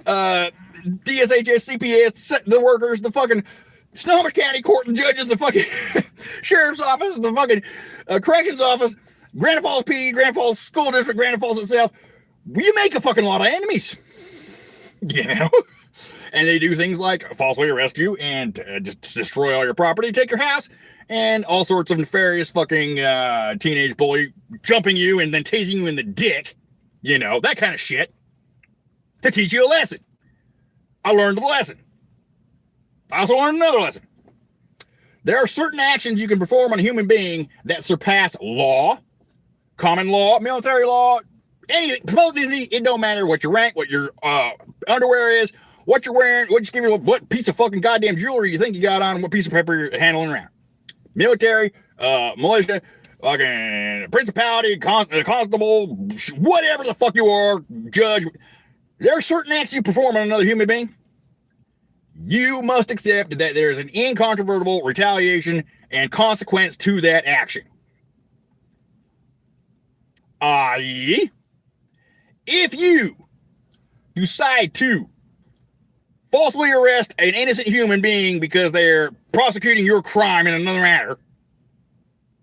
DSHS, CPS, the workers, the fucking Snohomish County Court, the judges, the fucking sheriff's office, the fucking corrections office, Granite Falls PD, Granite Falls School District, Granite Falls itself. You make a fucking lot of enemies, you know? And they do things like falsely arrest you and just destroy all your property, take your house, and all sorts of nefarious fucking teenage bully jumping you and then tasing you in the dick, you know, that kind of shit, to teach you a lesson. I learned the lesson. I also learned another lesson. There are certain actions you can perform on a human being that surpass law, common law, military law, anything. It don't matter what your rank, what your underwear is, what you're wearing, what piece of fucking goddamn jewelry you think you got on, what piece of paper you're handling around. Military, militia, fucking principality, constable, whatever the fuck you are, judge. There are certain acts you perform on another human being. You must accept that there's an incontrovertible retaliation and consequence to that action. I.e., if you decide to falsely arrest an innocent human being because they're prosecuting your crime in another matter,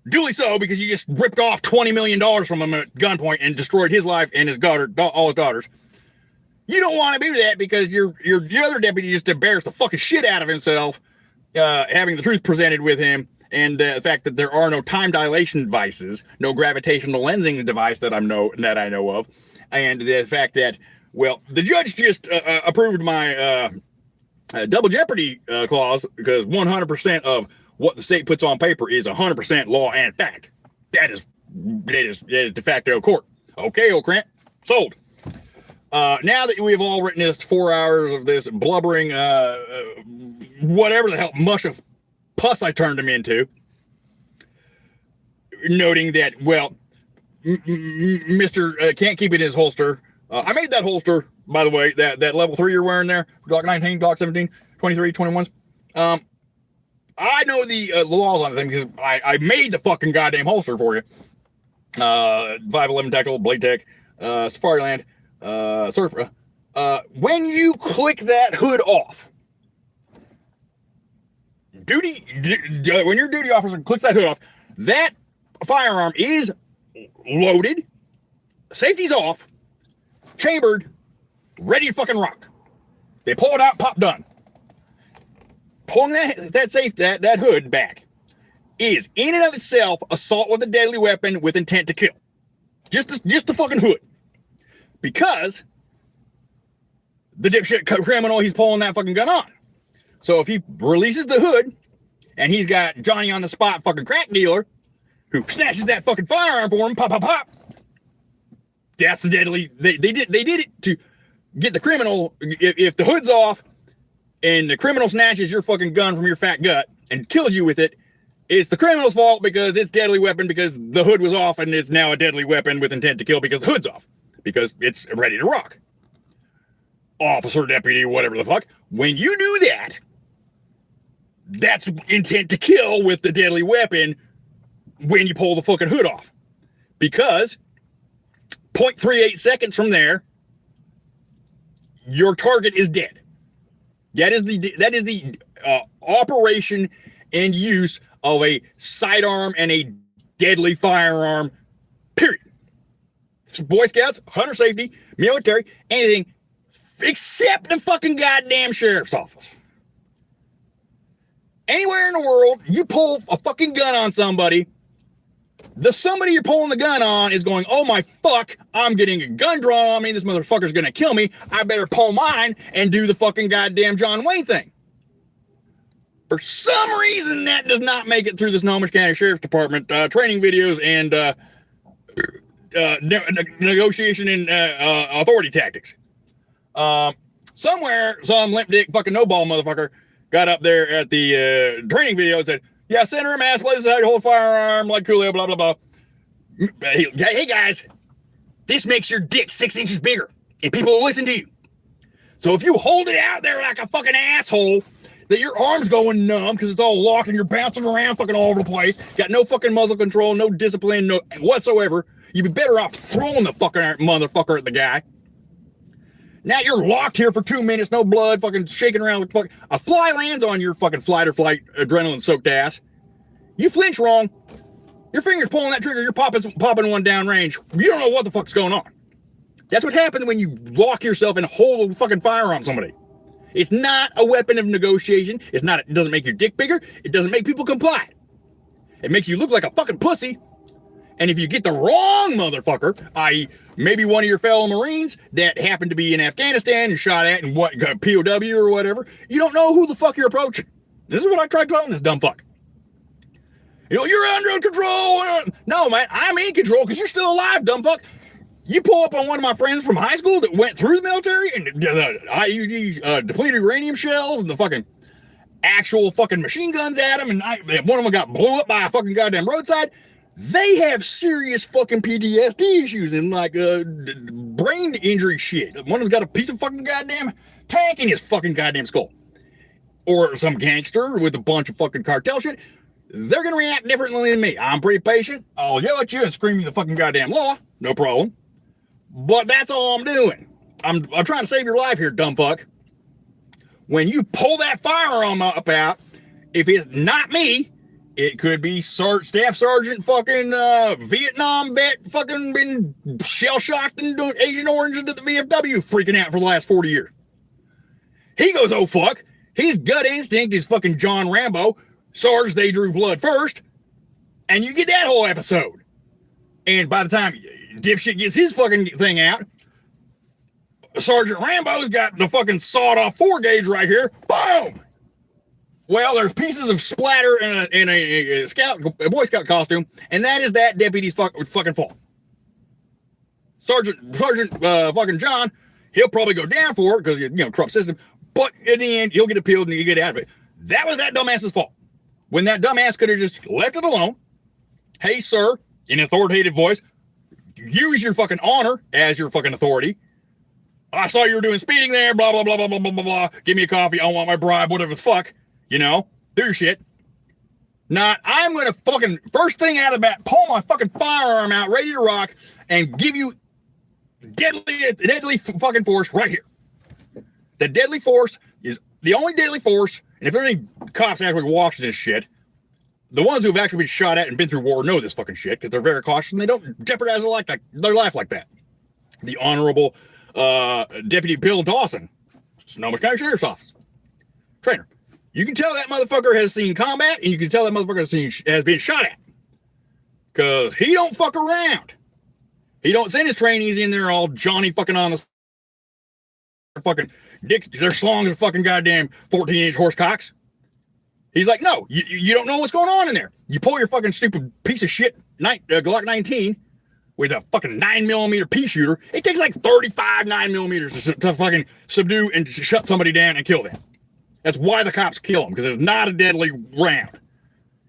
duly so, because you just ripped off $20 million from him at gunpoint and destroyed his life and his daughter, all his daughters. You don't want to do that because your other deputy just embarrassed the fucking shit out of himself, having the truth presented with him, and the fact that there are no time dilation devices, no gravitational lensing device that I know of, and the fact that, well, the judge just approved my double jeopardy clause because 100% of what the state puts on paper is 100% law and fact. That is de facto court. Okay, old Grant, sold. Now that we've all witnessed 4 hours of this blubbering, whatever the hell mush of pus I turned him into, noting that, well, Mr. Can't keep it in his holster. I made that holster, by the way, that level 3 you're wearing there, Glock 19, Glock 17, 23, 21s. I know the laws on the thing because I made the fucking goddamn holster for you. 511 Tactical, Blade Tech, Safariland, Surfra. When you click that hood off, when your duty officer clicks that hood off, that firearm is loaded, safety's off, chambered, ready to fucking rock. They pull it out, pop, done. Pulling that hood back is in and of itself assault with a deadly weapon with intent to kill. Just the fucking hood. Because the dipshit criminal he's pulling that fucking gun on. So if he releases the hood and he's got Johnny on the spot fucking crack dealer who snatches that fucking firearm for him, pop, pop, pop. That's the deadly. They did it to get the criminal. If the hood's off, and the criminal snatches your fucking gun from your fat gut and kills you with it, it's the criminal's fault because it's a deadly weapon because the hood was off and it's now a deadly weapon with intent to kill because the hood's off, because it's ready to rock. Officer, deputy, whatever the fuck. When you do that, that's intent to kill with the deadly weapon when you pull the fucking hood off. Because 0.38 seconds from there, your target is dead. That is the operation and use of a sidearm and a deadly firearm, period. Boy Scouts, hunter safety, military, anything except the fucking goddamn sheriff's office. Anywhere in the world, you pull a fucking gun on somebody, the somebody you're pulling the gun on is going, oh my fuck, I'm getting a gun drawn on me, this motherfucker's gonna kill me, I better pull mine and do the fucking goddamn John Wayne thing. For some reason, that does not make it through the Snohomish County Sheriff's Department training videos and negotiation and authority tactics. Somewhere, some limp dick fucking no ball motherfucker got up there at the training video and said, yeah, center mass, places how you hold a firearm, like Coolio, blah, blah, blah. Hey guys, this makes your dick 6 inches bigger and people will listen to you. So if you hold it out there like a fucking asshole, that your arm's going numb because it's all locked and you're bouncing around fucking all over the place, got no fucking muzzle control, no discipline, no whatsoever, you'd be better off throwing the fucking motherfucker at the guy. Now you're locked here for 2 minutes, no blood, fucking shaking around like fuck. A fly lands on your fucking flight or flight adrenaline-soaked ass. You flinch wrong. Your finger's pulling that trigger, you're popping one down range. You don't know what the fuck's going on. That's what happens when you lock yourself and hold a fucking fire on somebody. It's not a weapon of negotiation. It doesn't make your dick bigger. It doesn't make people comply. It makes you look like a fucking pussy. And if you get the wrong motherfucker, i.e. maybe one of your fellow Marines that happened to be in Afghanistan and shot at and what, got POW or whatever, you don't know who the fuck you're approaching. This is what I tried telling this dumb fuck. You know, you're under control. No, man, I'm in control because you're still alive, dumb fuck. You pull up on one of my friends from high school that went through the military and the IUD depleted uranium shells and the fucking actual fucking machine guns at them, and one of them got blew up by a fucking goddamn roadside. They have serious fucking PTSD issues and like brain injury shit. One of them's got a piece of fucking goddamn tank in his fucking goddamn skull. Or some gangster with a bunch of fucking cartel shit. They're gonna react differently than me. I'm pretty patient. I'll yell at you and scream you the fucking goddamn law. No problem. But that's all I'm doing. I'm trying to save your life here, dumb fuck. When you pull that firearm up out, if it's not me, it could be Staff Sergeant fucking Vietnam vet fucking been shell-shocked and doing Agent Orange into the VFW freaking out for the last 40 years. He goes, oh fuck. His gut instinct is fucking John Rambo. Sarge, they drew blood first. And you get that whole episode. And by the time dipshit gets his fucking thing out, Sergeant Rambo's got the fucking sawed-off 4-gauge right here. Boom! Well, there's pieces of splatter in a Boy Scout costume, and that is that deputy's fucking fault. Sergeant fucking John, he'll probably go down for it because, you know, Trump system, but in the end, he'll get appealed and you get out of it. That was that dumbass's fault. When that dumbass could have just left it alone. Hey, sir, in an authoritative voice, use your fucking honor as your fucking authority. I saw you were doing speeding there, blah, blah, blah, blah, blah, blah, blah, blah. Give me a coffee, I want my bribe, whatever the fuck. You know, do your shit. Not, I'm going to fucking, first thing out of the bat, pull my fucking firearm out, ready to rock, and give you deadly fucking force right here. The deadly force is the only deadly force, and if there are any cops actually watching this shit, the ones who have actually been shot at and been through war know this fucking shit, because they're very cautious, and they don't jeopardize their life like that. The Honorable Deputy Bill Dawson, Sonoma County Sheriff's Office, trainer. You can tell that motherfucker has seen combat, and you can tell that motherfucker has been shot at. Because he don't fuck around. He don't send his trainees in there all Johnny fucking on the fucking dicks. They're slong as fucking goddamn 14-inch horse cocks. He's like, no, you don't know what's going on in there. You pull your fucking stupid piece of shit Glock 19 with a fucking 9mm pea shooter. It takes like 35 9mm to fucking subdue and shut somebody down and kill them. That's why the cops kill them, because it's not a deadly round.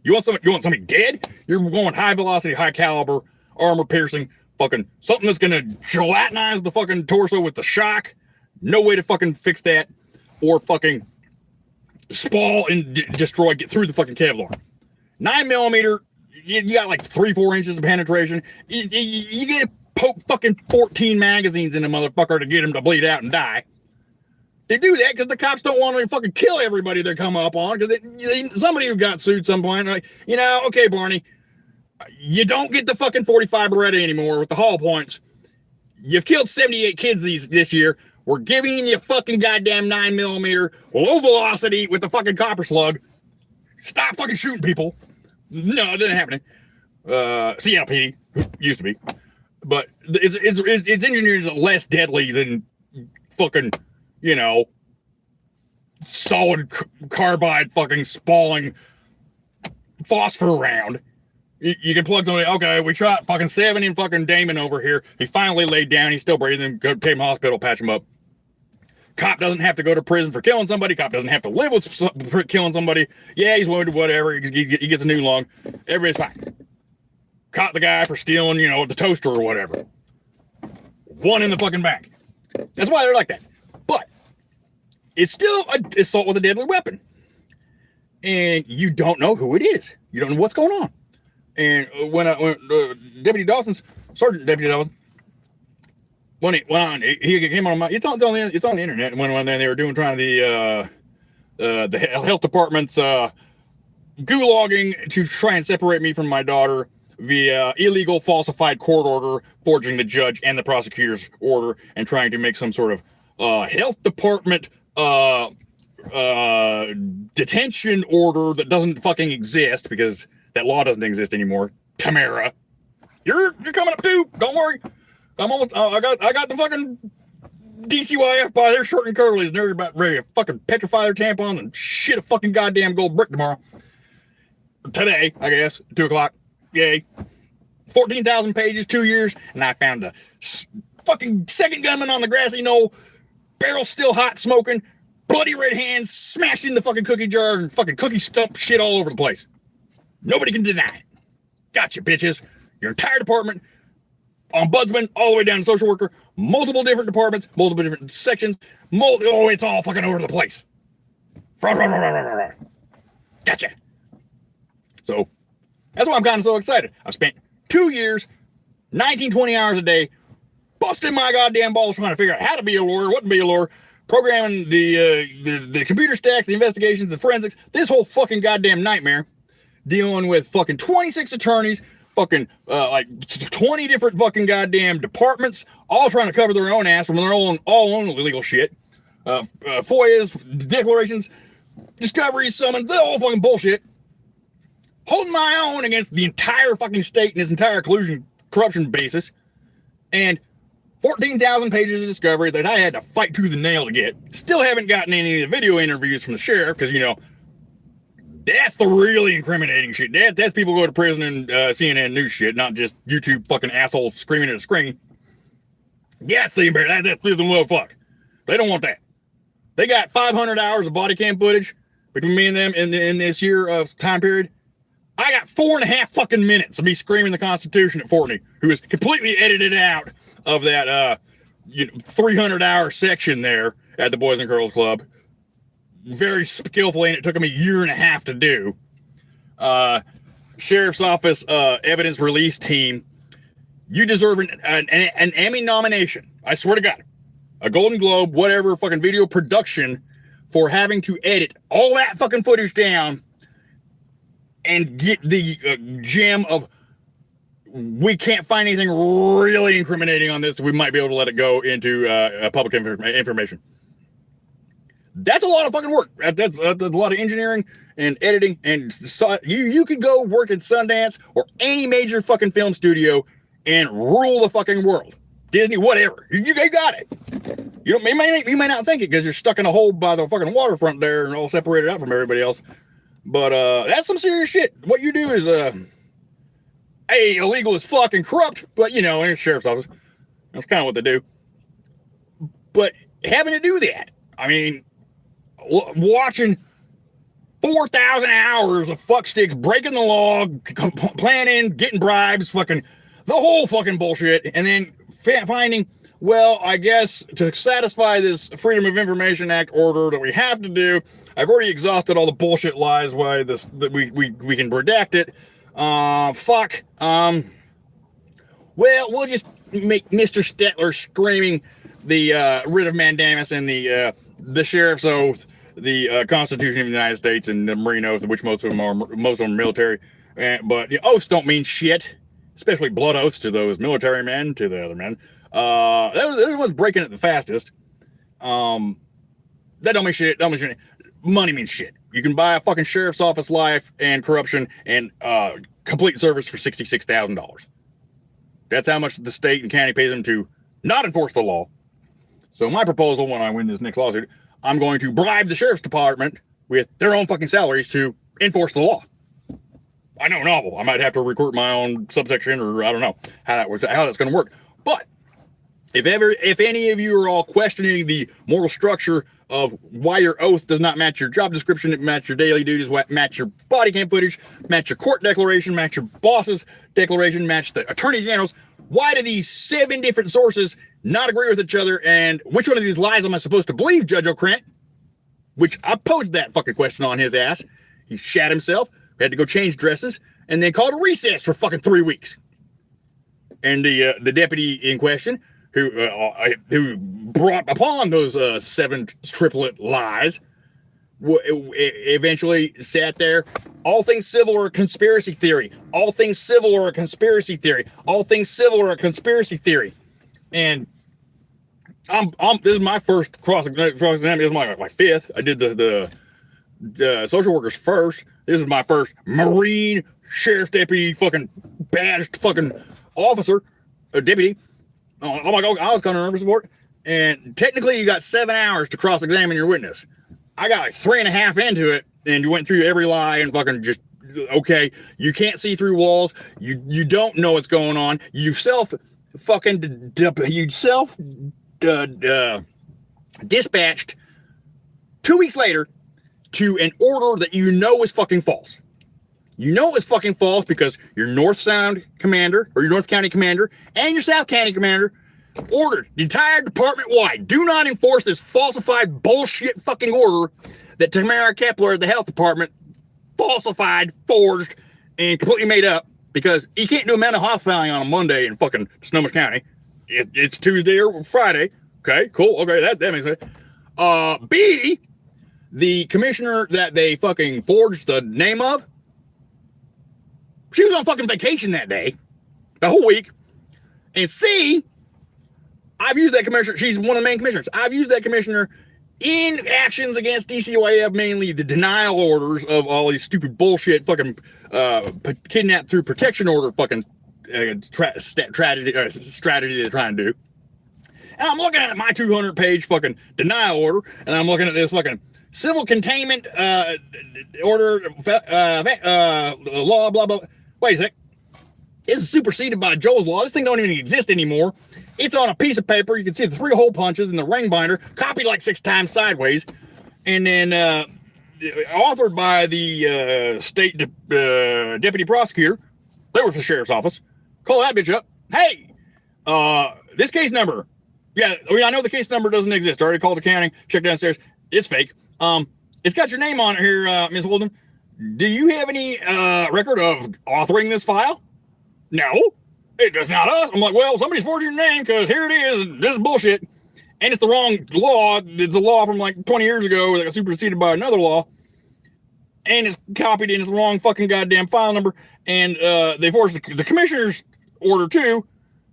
You want somebody dead? You're going high velocity, high caliber, armor piercing, fucking something that's gonna gelatinize the fucking torso with the shock. No way to fucking fix that, or fucking spall and destroy, get through the fucking Kevlar. 9mm, you got like 3-4 inches of penetration. You get to poke fucking 14 magazines in a motherfucker to get him to bleed out and die. They do that because the cops don't want to fucking kill everybody they come up on, because somebody who got sued some point, like, okay, Barney, you don't get the fucking 45 Beretta anymore with the hull points. You've killed 78 kids this year. We're giving you fucking goddamn 9mm low velocity with the fucking copper slug. Stop fucking shooting people. No, it didn't happen. CLPD used to be, but it's engineered less deadly than fucking, solid carbide fucking spalling phosphor round. You can plug somebody. Okay, we shot fucking 7 in fucking Damon over here. He finally laid down. He's still breathing. Go take him to hospital, patch him up. Cop doesn't have to go to prison for killing somebody. Cop doesn't have to live with killing somebody. Yeah, he's wounded, whatever. He gets a new lung. Everybody's fine. Caught the guy for stealing, the toaster or whatever. One in the fucking bank. That's why they're like that. But it's still an assault with a deadly weapon. And you don't know who it is. You don't know what's going on. And when Deputy Dawson's, Sergeant Deputy Dawson, when he came on, it's on the internet. When they were trying the health department's gulagging to try and separate me from my daughter via illegal falsified court order, forging the judge and the prosecutor's order, and trying to make some sort of health department detention order that doesn't fucking exist, because that law doesn't exist anymore. Tamara, you're coming up too. Don't worry. I'm almost. I got the fucking DCYF by their short and curlies, and they're about ready to fucking petrify their tampons and shit a fucking goddamn gold brick tomorrow. Today, I guess, 2:00. Yay. 14,000 pages, 2 years, and I found a fucking second gunman on the grassy knoll, barrel still hot, smoking, bloody red hands smashed in the fucking cookie jar, and fucking cookie stump shit all over the place. Nobody can deny it. Gotcha, bitches. Your entire department, ombudsman, all the way down to social worker, multiple different departments, multiple different sections, it's all fucking over the place. Gotcha. So, that's why I'm kind of so excited. I've spent 2 years, 19, 20 hours a day, busting my goddamn balls trying to figure out how to be a lawyer, what to be a lawyer, programming the computer stacks, the investigations, the forensics, this whole fucking goddamn nightmare, dealing with fucking 26 attorneys, fucking like 20 different fucking goddamn departments, all trying to cover their own ass from their own illegal shit. FOIAs, declarations, discoveries, summons, the whole fucking bullshit. Holding my own against the entire fucking state and its entire corruption basis. And 14,000 pages of discovery that I had to fight tooth and nail to get. Still haven't gotten any of the video interviews from the sheriff, because, that's the really incriminating shit. That's people go to prison and CNN news shit, not just YouTube fucking assholes screaming at a screen. That's the embarrassing. That's the motherfucker. They don't want that. They got 500 hours of body cam footage between me and them in this year of time period. I got 4.5 fucking minutes of me screaming the Constitution at Fortney, who is completely edited out of that 300-hour section there at the Boys and Girls Club. Very skillfully, and it took him 1.5 years to do. Sheriff's Office evidence release team, you deserve an Emmy nomination. I swear to God. A Golden Globe, whatever, fucking video production for having to edit all that fucking footage down and get the gem of, we can't find anything really incriminating on this. We might be able to let it go into public information. That's a lot of fucking work. That's a lot of engineering and editing. And you could go work at Sundance or any major fucking film studio and rule the fucking world. Disney, whatever. You got it. You may not think it because you're stuck in a hole by the fucking waterfront there and all separated out from everybody else. But that's some serious shit. What you do is illegal as fuck and corrupt, but in the sheriff's office, that's kind of what they do. But having to do that, I mean, watching 4,000 hours of fucksticks breaking the law, planning, getting bribes, fucking the whole fucking bullshit, and then finding, well, I guess to satisfy this Freedom of Information Act order that we have to do, I've already exhausted all the bullshit lies why this that we can redact it. Fuck. Well, we'll just make Mr. Stetler screaming the writ of mandamus and the sheriff's oath, the Constitution of the United States, and the Marine oath, which most of them are military. But the oaths don't mean shit, especially blood oaths to those military men, to the other men. That was breaking it the fastest. That don't mean shit. Don't mean shit. Money means shit. You can buy a fucking sheriff's office life and corruption and complete service for $66,000. That's how much the state and county pays them to not enforce the law. So my proposal, when I win this next lawsuit, I'm going to bribe the sheriff's department with their own fucking salaries to enforce the law. I know, novel. I might have to recruit my own subsection, or I don't know how that works, how that's going to work. But if any of you are all questioning the moral structure of why your oath does not match your job description, match your daily duties, match your body cam footage, match your court declaration, match your boss's declaration, match the attorney general's, why do these 7 different sources not agree with each other, and which one of these lies am I supposed to believe, Judge O'Krent? Which I posed that fucking question on his ass. He shat himself, had to go change dresses, and then called a recess for fucking 3 weeks. And the deputy in question, who brought upon those 7 triplet lies, eventually sat there. All things civil are a conspiracy theory. All things civil are a conspiracy theory. All things civil are a conspiracy theory. And this is my first cross-examination. This is my 5th. I did the social workers first. This is my first Marine sheriff's deputy fucking badged fucking officer, deputy. Oh my God, I was kind of nervous for it. And technically you got 7 hours to cross-examine your witness. I got like 3.5 into it, and you went through every lie and fucking just, okay, you can't see through walls. You don't know what's going on. You dispatched 2 weeks later to an order that you know is fucking false. You know it was fucking false because your North Sound commander, or your North County commander, and your South County commander ordered the entire department wide, do not enforce this falsified bullshit fucking order that Tamara Kepler, the health department, falsified, forged, and completely made up, because you can't do a mental health filing on a Monday in fucking Snohomish County. It's Tuesday or Friday. Okay, cool. Okay, that makes sense. B, the commissioner that they fucking forged the name of, she was on fucking vacation that day, the whole week. And C, I've used that commissioner. She's one of the main commissioners. I've used that commissioner in actions against DCYF, mainly the denial orders of all these stupid bullshit fucking kidnapped through protection order fucking strategy they're trying to do. And I'm looking at my 200-page fucking denial order, and I'm looking at this fucking civil containment order, law, blah, blah. Wait a sec. This is superseded by Joel's law. This thing don't even exist anymore. It's on a piece of paper. You can see the 3 hole punches in the ring binder, copied like 6 times sideways, and then authored by the state deputy prosecutor. They work for the sheriff's office. Call that bitch up. Hey, this case number. Yeah, I know the case number doesn't exist. I already called the county. Check downstairs. It's fake. It's got your name on it here, Ms. Holden. Do you have any record of authoring this file? No, it does not us. I'm like, well, somebody's forged your name, because here it is. This is bullshit. And it's the wrong law. It's a law from like 20 years ago that got superseded by another law. And it's copied in its wrong fucking goddamn file number. And they forged the commissioner's order too.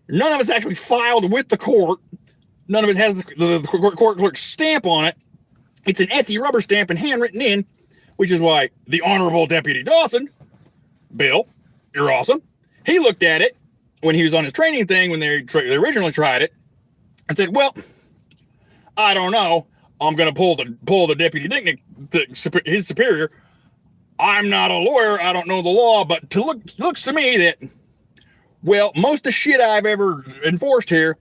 None of it's actually filed with the court. None of it has the court clerk's stamp on it. It's an Etsy rubber stamp and handwritten in, which is why the Honorable Deputy Dawson, Bill, you're awesome. He looked at it when he was on his training thing when they originally tried it, and said, "Well, I don't know. I'm going to pull the deputy his superior. I'm not a lawyer. I don't know the law, but looks to me that, well, most of the shit I've ever enforced here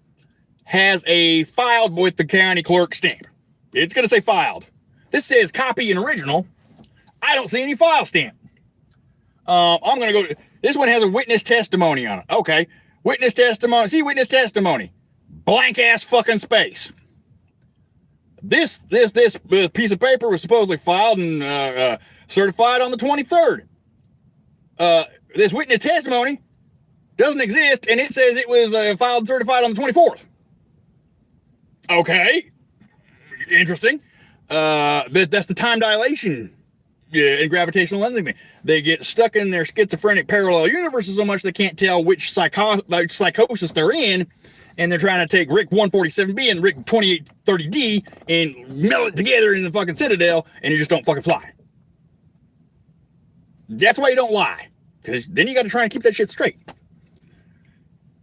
has a filed with the county clerk stamp. It's going to say filed. This says copy and original. I don't see any file stamp. I'm going to go. This one has a witness testimony on it. Okay. Witness testimony. See witness testimony. Blank ass fucking space. This piece of paper was supposedly filed and certified on the 23rd. This witness testimony doesn't exist, and it says it was filed and certified on the 24th. Okay. Interesting. That's the time dilation and gravitational lensing thing. They get stuck in their schizophrenic parallel universes so much they can't tell which psychosis they're in, and they're trying to take Rick 147B and Rick 2830D and melt it together in the fucking Citadel, and you just don't fucking fly. That's why you don't lie, because then you got to try and keep that shit straight.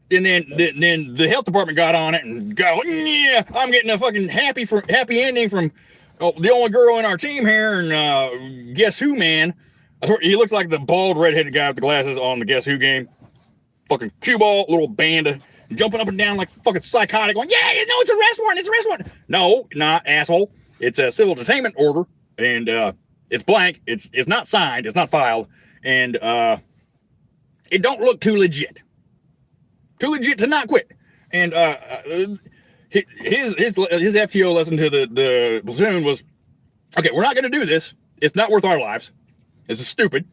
And then the health department got on it and go, yeah, I'm getting a fucking happy ending from the only girl in our team here, and Guess Who, man. He looked like the bald redheaded guy with the glasses on the Guess Who game. Fucking cue ball, little band, jumping up and down like fucking psychotic, going, yeah, you know, it's arrest warrant. No, not asshole. It's a civil detainment order, and it's blank. It's not signed. It's not filed, and it don't look too legit. Too legit to not quit. And his FTO lesson to the platoon was, okay, we're not going to do this. It's not worth our lives. This is stupid.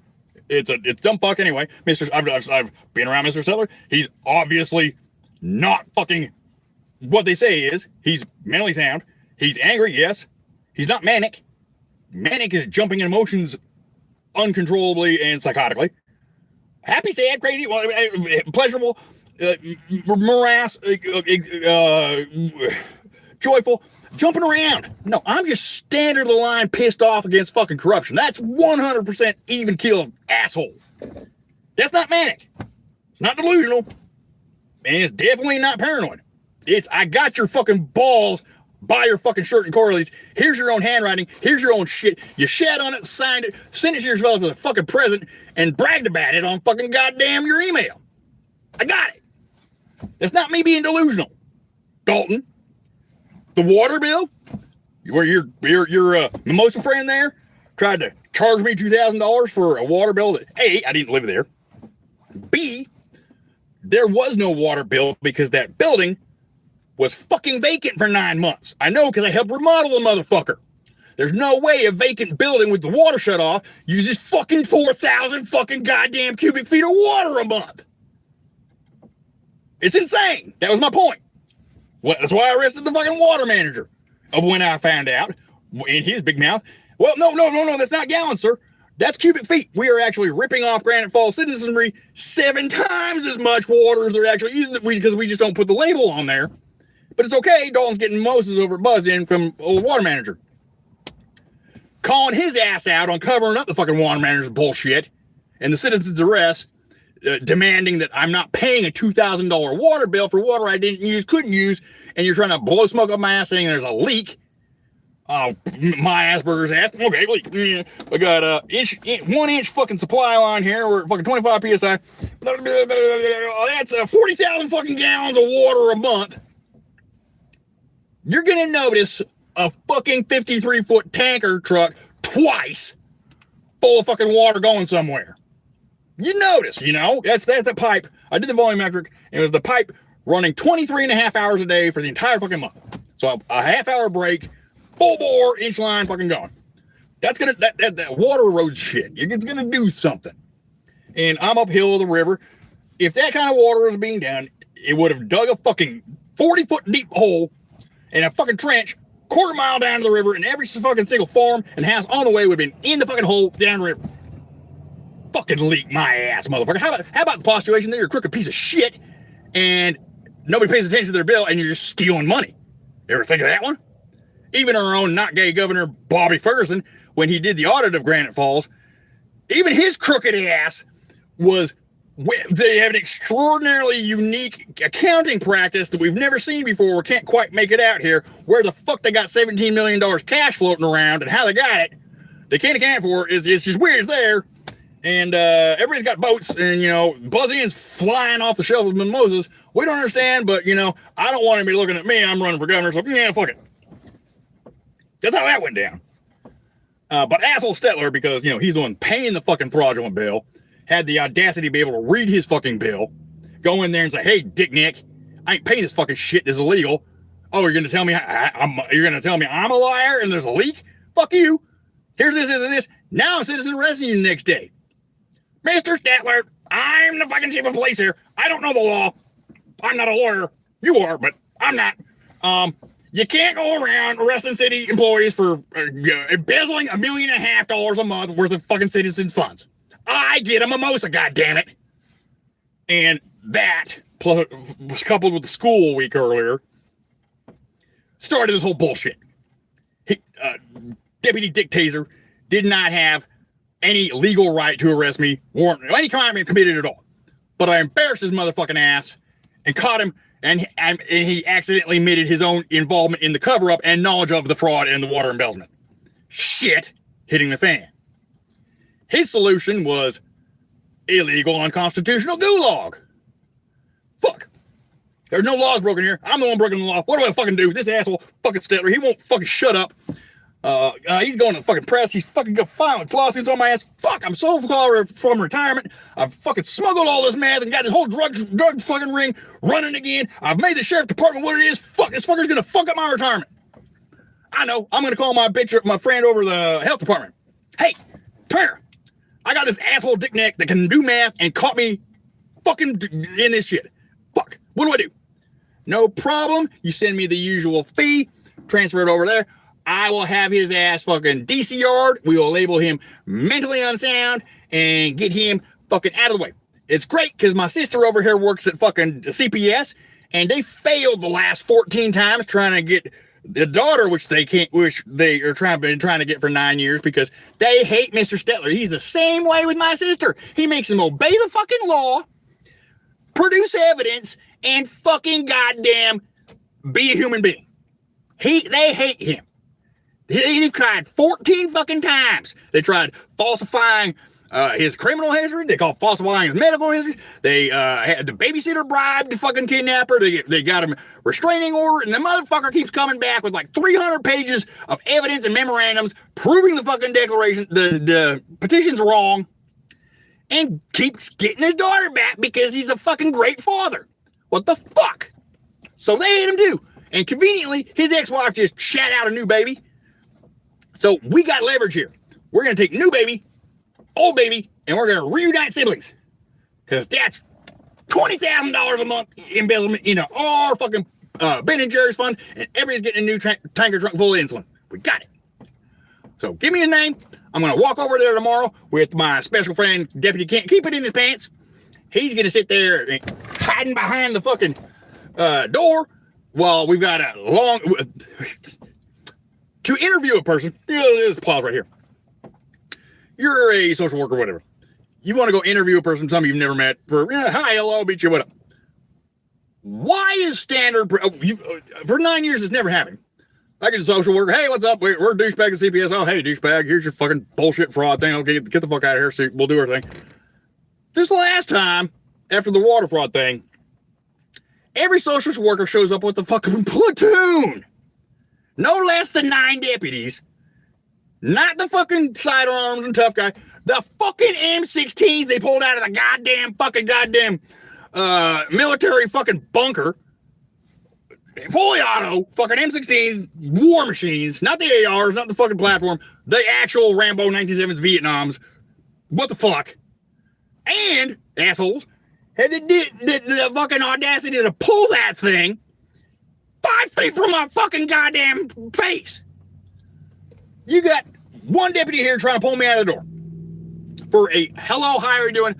It's dumb fuck anyway. I've been around Mr. Settler. He's obviously not fucking what they say he is. He's mentally sound. He's angry, yes. He's not manic. Manic is jumping in emotions uncontrollably and psychotically. Happy, sad, crazy, pleasurable, morass, joyful, jumping around. No, I'm just standard of the line pissed off against fucking corruption. That's 100% even kill asshole. That's not manic. It's not delusional. And it's definitely not paranoid. It's, I got your fucking balls by your fucking shirt and Corley's. Here's your own handwriting. Here's your own shit. You shat on it, signed it, sent it to yourself as a fucking present, and bragged about it on fucking goddamn your email. I got it. That's not me being delusional. Dalton, the water bill, where your mimosa friend there tried to charge me $2,000 for a water bill that A, I didn't live there. B, there was no water bill because that building was fucking vacant for 9 months. I know because I helped remodel the motherfucker. There's no way a vacant building with the water shut off uses fucking 4,000 fucking goddamn cubic feet of water a month. It's insane. That was my point. Well, that's why I arrested the fucking water manager. Of when I found out in his big mouth. Well, no, that's not gallons, sir. That's cubic feet. We are actually ripping off Granite Falls citizenry 7 times as much water as they're actually using because we just don't put the label on there. But it's okay. Dalton's getting Moses over at Buzz in from old water manager. Calling his ass out on covering up the fucking water manager's bullshit and the citizen's arrest, demanding that I'm not paying a $2,000 water bill for water I didn't use, couldn't use, and you're trying to blow smoke up my ass saying there's a leak. My Asperger's ass. Okay, leak. I got a 1 inch fucking supply line here. We're at fucking 25 PSI. That's 40,000 fucking gallons of water a month. You're going to notice a fucking 53-foot tanker truck twice full of fucking water going somewhere. You notice, you know, that's the pipe. I did the volumetric. It was the pipe running 23 and a half hours a day for the entire fucking month. So a half-hour break, full bore, inch line fucking going. That's going to, that water erodes shit. It's going to do something. And I'm uphill of the river. If that kind of water was being done, it would have dug a fucking 40-foot deep hole in a fucking trench, quarter mile down to the river, and every fucking single farm and house on the way would have been in the fucking hole down the river. Fucking leak my ass, motherfucker. How about the postulation that you're a crooked piece of shit and nobody pays attention to their bill and you're just stealing money? You ever think of that one? Even our own not gay governor, Bobby Ferguson, when he did the audit of Granite Falls, even his crooked ass was, they have an extraordinarily unique accounting practice that we've never seen before. We can't quite make it out here. Where the fuck they got $17 million cash floating around and how they got it, they can't account for it. It's just weird. It's there. And everybody's got boats and, you know, Buzz Ian's flying off the shelf of mimosas. We don't understand, but, you know, I don't want anybody looking at me. I'm running for governor, so yeah, fuck it. That's how that went down. But asshole Stetler, because, he's the one paying the fucking fraudulent bill, had the audacity to be able to read his fucking bill, go in there and say, hey, Dick Nick, I ain't paying this fucking shit. This is illegal. Oh, you're going to tell me I'm a liar and there's a leak? Fuck you. Here's this. Now a citizen arresting you the next day. Mr. Stetler, I'm the fucking chief of police here. I don't know the law. I'm not a lawyer. You are, but I'm not. You can't go around arresting city employees for embezzling $1.5 million a month worth of fucking citizens' funds. I get a mimosa, goddammit. And that, plus was coupled with the school week earlier, started this whole bullshit. Deputy Dick Taser did not have any legal right to arrest me, warrant any crime I committed at all. But I embarrassed his motherfucking ass and caught him, and he accidentally admitted his own involvement in the cover-up and knowledge of the fraud and the water embezzlement. Shit hitting the fan. His solution was illegal, unconstitutional gulag. Fuck. There's no laws broken here. I'm the one breaking the law. What do I fucking do? This asshole fucking Stetler, he won't fucking shut up. He's going to the fucking press. He's fucking got filing lawsuits on my ass. Fuck, I'm so far from retirement. I've fucking smuggled all this meth and got this whole drug fucking ring running again. I've made the sheriff department what it is. Fuck, this fucker's gonna fuck up my retirement. I know. I'm gonna call my friend over the health department. Hey, Turner, I got this asshole Dick Nick that can do math and caught me fucking in this shit. Fuck, what do I do? No problem. You send me the usual fee, transfer it over there. I will have his ass fucking DCR'd. We will label him mentally unsound and get him fucking out of the way. It's great because my sister over here works at fucking CPS and they failed the last 14 times trying to get the daughter, which they are trying to get for 9 years because they hate Mr. Stetler. He's the same way with my sister. He makes them obey the fucking law, produce evidence, and fucking goddamn be a human being. They hate him. They've tried 14 fucking times. They tried falsifying his criminal history. They called falsifying his medical history. They had the babysitter bribed the fucking kidnapper. They got him restraining order, and the motherfucker keeps coming back with like 300 pages of evidence and memorandums proving the fucking declaration, the petition's wrong, and keeps getting his daughter back because he's a fucking great father. What the fuck? So they hate him too. And conveniently, his ex-wife just shat out a new baby. So we got leverage here. We're going to take new baby, old baby, and we're going to reunite siblings. Because that's $20,000 a month embezzlement in our fucking Ben & Jerry's fund, and everybody's getting a new tanker trunk full of insulin. We got it. So give me his name. I'm going to walk over there tomorrow with my special friend, Deputy Can't Keep It in his pants. He's going to sit there hiding behind the fucking door while we've got a long... To interview a person, let's pause right here. You're a social worker, whatever. You want to go interview a person, somebody you've never met, for, hi, hello, meet you, what up? Why is standard, for 9 years, it's never happened. I get a social worker, hey, what's up? We're douchebag at CPS. Oh, hey, douchebag, here's your fucking bullshit fraud thing. Okay, get the fuck out of here, so we'll do our thing. This last time, after the water fraud thing, every social worker shows up with the fucking platoon. No less than 9 deputies. Not the fucking sidearms and tough guy. The fucking M16s they pulled out of the goddamn military fucking bunker. Fully auto fucking M16 war machines. Not the ARs, not the fucking platform. The actual Rambo 1970s Vietnams. What the fuck? And, assholes, had the fucking audacity to pull that thing 5 feet from my fucking goddamn face. You got one deputy here trying to pull me out of the door. For a hello, how are you doing?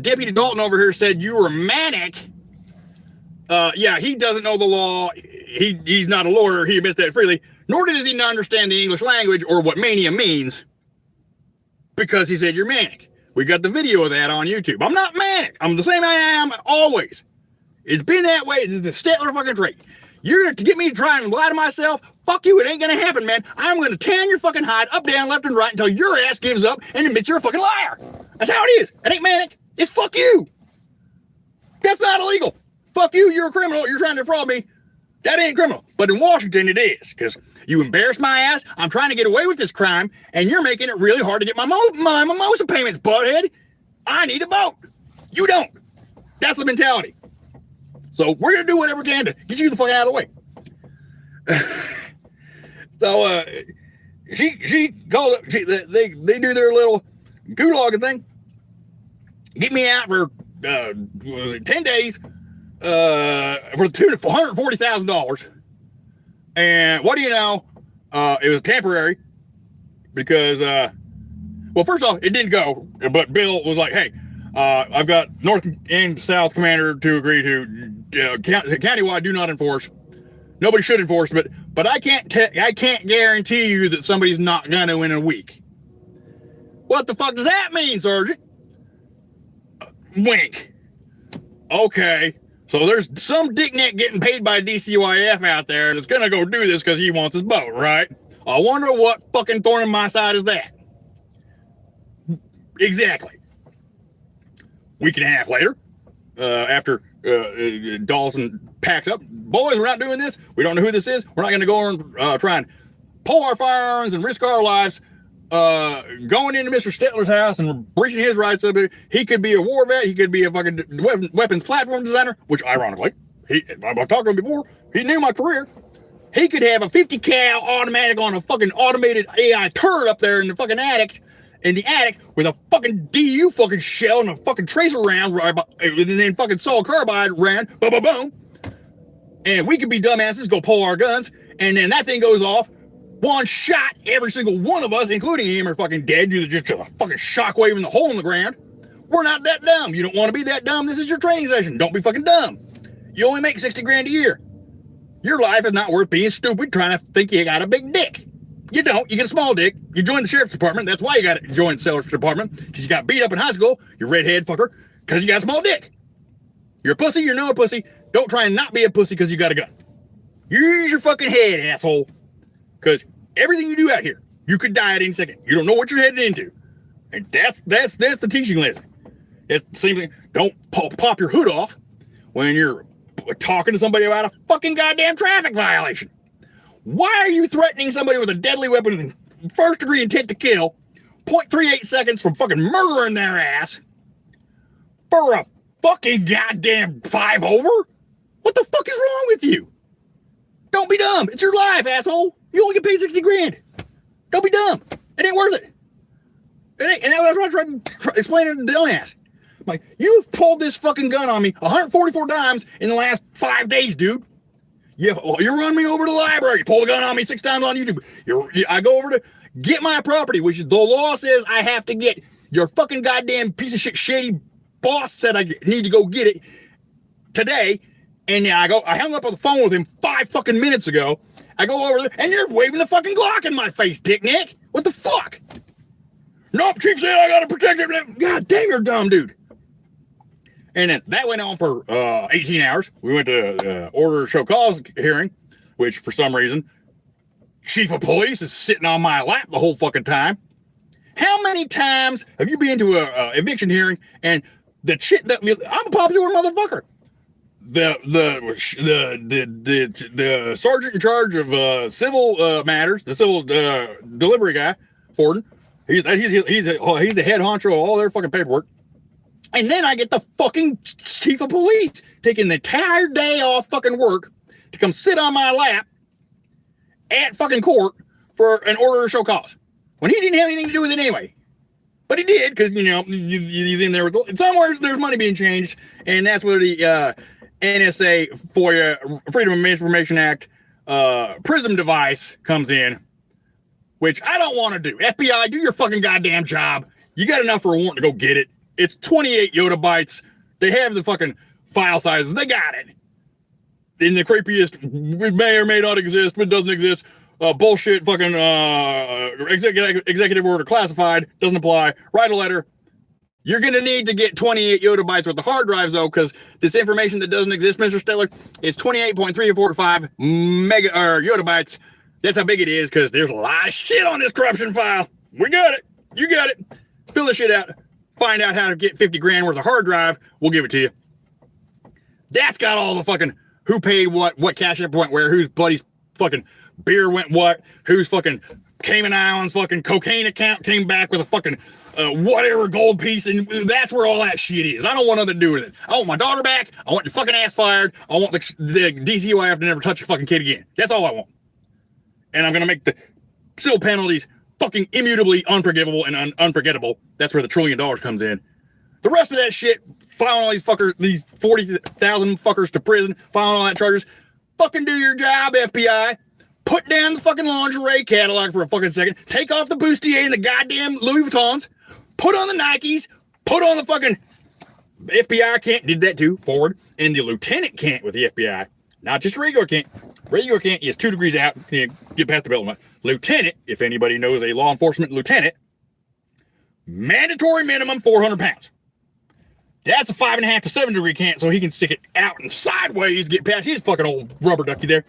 Deputy Dalton over here said you were manic. Yeah, he doesn't know the law. He's not a lawyer. He admits that freely. Nor does he not understand the English language or what mania means. Because he said you're manic. We got the video of that on YouTube. I'm not manic. I'm the same I am always. It's been that way. This is the Stetler fucking trait. You're going to get me to try and lie to myself? Fuck you, it ain't going to happen, man. I'm going to tan your fucking hide up, down, left, and right until your ass gives up and admits you're a fucking liar. That's how it is. It ain't manic. It's fuck you. That's not illegal. Fuck you, you're a criminal. You're trying to defraud me. That ain't criminal. But in Washington, it is. Because You embarrassed my ass. I'm trying to get away with this crime, and you're making it really hard to get my mimosa payments, butthead. I need a boat. You don't. That's the mentality. So we're going to do whatever we can to get you the fuck out of the way. So she called up. They do their little gulagging thing. Get me out for 10 days for the tune of $140,000. And what do you know? It was temporary because, well, first off, it didn't go. But Bill was like, "Hey, I've got North and South Commander to agree to countywide do not enforce. Nobody should enforce, but I can't guarantee you that somebody's not gonna in a week." What the fuck does that mean, Sergeant? Wink. Okay, so there's some dickneck getting paid by DCYF out there that's gonna go do this because he wants his boat, right? I wonder what fucking thorn in my side is that. Exactly. Week and a half later, after Dawson packs up, boys, we're not doing this. We don't know who this is. We're not going to go and try and pull our firearms and risk our lives going into Mr. Stetler's house and breaching his rights. He could be a war vet. He could be a fucking weapons platform designer, which ironically, I've talked to him before. He knew my career. He could have a 50 cal automatic on a fucking automated AI turret up there in the fucking attic. In the attic with a fucking DU fucking shell and a fucking tracer round, and then fucking saw carbide round, boom, boom, boom. And we could be dumbasses, go pull our guns, and then that thing goes off. One shot, every single one of us, including him, are fucking dead due to just a fucking shockwave in the hole in the ground. We're not that dumb. You don't want to be that dumb. This is your training session. Don't be fucking dumb. You only make 60 grand a year. Your life is not worth being stupid trying to think you got a big dick. You don't. You get a small dick. You join the sheriff's department. That's why you got to join the sheriff's department, because you got beat up in high school, you redhead fucker, because you got a small dick. You're a pussy. You're no pussy. Don't try and not be a pussy because you got a gun. Use your fucking head, asshole. Because everything you do out here, you could die at any second. You don't know what you're headed into. And that's the teaching lesson. It's the same thing. Don't pop your hood off when you're talking to somebody about a fucking goddamn traffic violation. Why are you threatening somebody with a deadly weapon with first degree intent to kill, 0.38 seconds from fucking murdering their ass for a fucking goddamn 5 over? What the fuck is wrong with you? Don't be dumb. It's your life, asshole. You only get paid 60 grand. Don't be dumb. It ain't worth it. And that's what I tried to explain to the dumbass. I'm like, you've pulled this fucking gun on me 144 times in the last 5 days, dude. You run me over to the library. You pull the gun on me 6 times on YouTube. I go over to get my property, which is the law says I have to get. Your fucking goddamn piece of shit shady boss said I need to go get it today. And I hung up on the phone with him 5 fucking minutes ago. I go over there and you're waving the fucking Glock in my face, Dick Nick. What the fuck? Nope, Chief said I gotta protect him. God damn, you're dumb, dude. And then that went on for 18 hours. We went to order to show cause hearing, which for some reason, chief of police is sitting on my lap the whole fucking time. How many times have you been to a eviction hearing and the shit that I'm a popular motherfucker? The sergeant in charge of civil matters, the civil delivery guy, Forden, he's the head honcho of all their fucking paperwork. And then I get the fucking chief of police taking the entire day off fucking work to come sit on my lap at fucking court for an order to show cause. When he didn't have anything to do with it anyway. But he did, because, he's in there with somewhere there's money being changed. And that's where the NSA, FOIA, Freedom of Information Act, PRISM device comes in, which I don't want to do. FBI, do your fucking goddamn job. You got enough for a warrant to go get it. It's 28 yotta bytes. They have the fucking file sizes. They got it. In the creepiest, it may or may not exist, but it doesn't exist. Bullshit fucking executive order classified. Doesn't apply. Write a letter. You're going to need to get 28 yotta bytes with the hard drives, though, because this information that doesn't exist, Mr. Steller, is 28.345 yotta bytes. That's how big it is, because there's a lot of shit on this corruption file. We got it. You got it. Fill the shit out. Find out how to get 50 grand worth of hard drive. We'll give it to you. That's got all the fucking who paid what cash app went where, whose buddy's fucking beer went what, whose fucking Cayman Islands fucking cocaine account came back with a fucking whatever gold piece, and that's where all that shit is. I don't want nothing to do with it. I want my daughter back. I want your fucking ass fired. I want the DCUI to never touch a fucking kid again. That's all I want. And I'm gonna make the civil penalties fucking immutably unforgivable and unforgettable. That's where the $1 trillion comes in. The rest of that shit, filing all these fuckers, these 40,000 fuckers to prison, filing all that charges. Fucking do your job, FBI. Put down the fucking lingerie catalog for a fucking second. Take off the bustier and the goddamn Louis Vuittons. Put on the Nikes. Put on the fucking FBI can't. Did that too. Forward. And the lieutenant can't with the FBI. Not just regular can't. Regular can't. He is 2 degrees out. Can't get past the belt line. Lieutenant, if anybody knows a law enforcement lieutenant, mandatory minimum 400 pounds. That's a 5.5 to 7 degree can't, so he can stick it out and sideways to get past his fucking old rubber ducky there.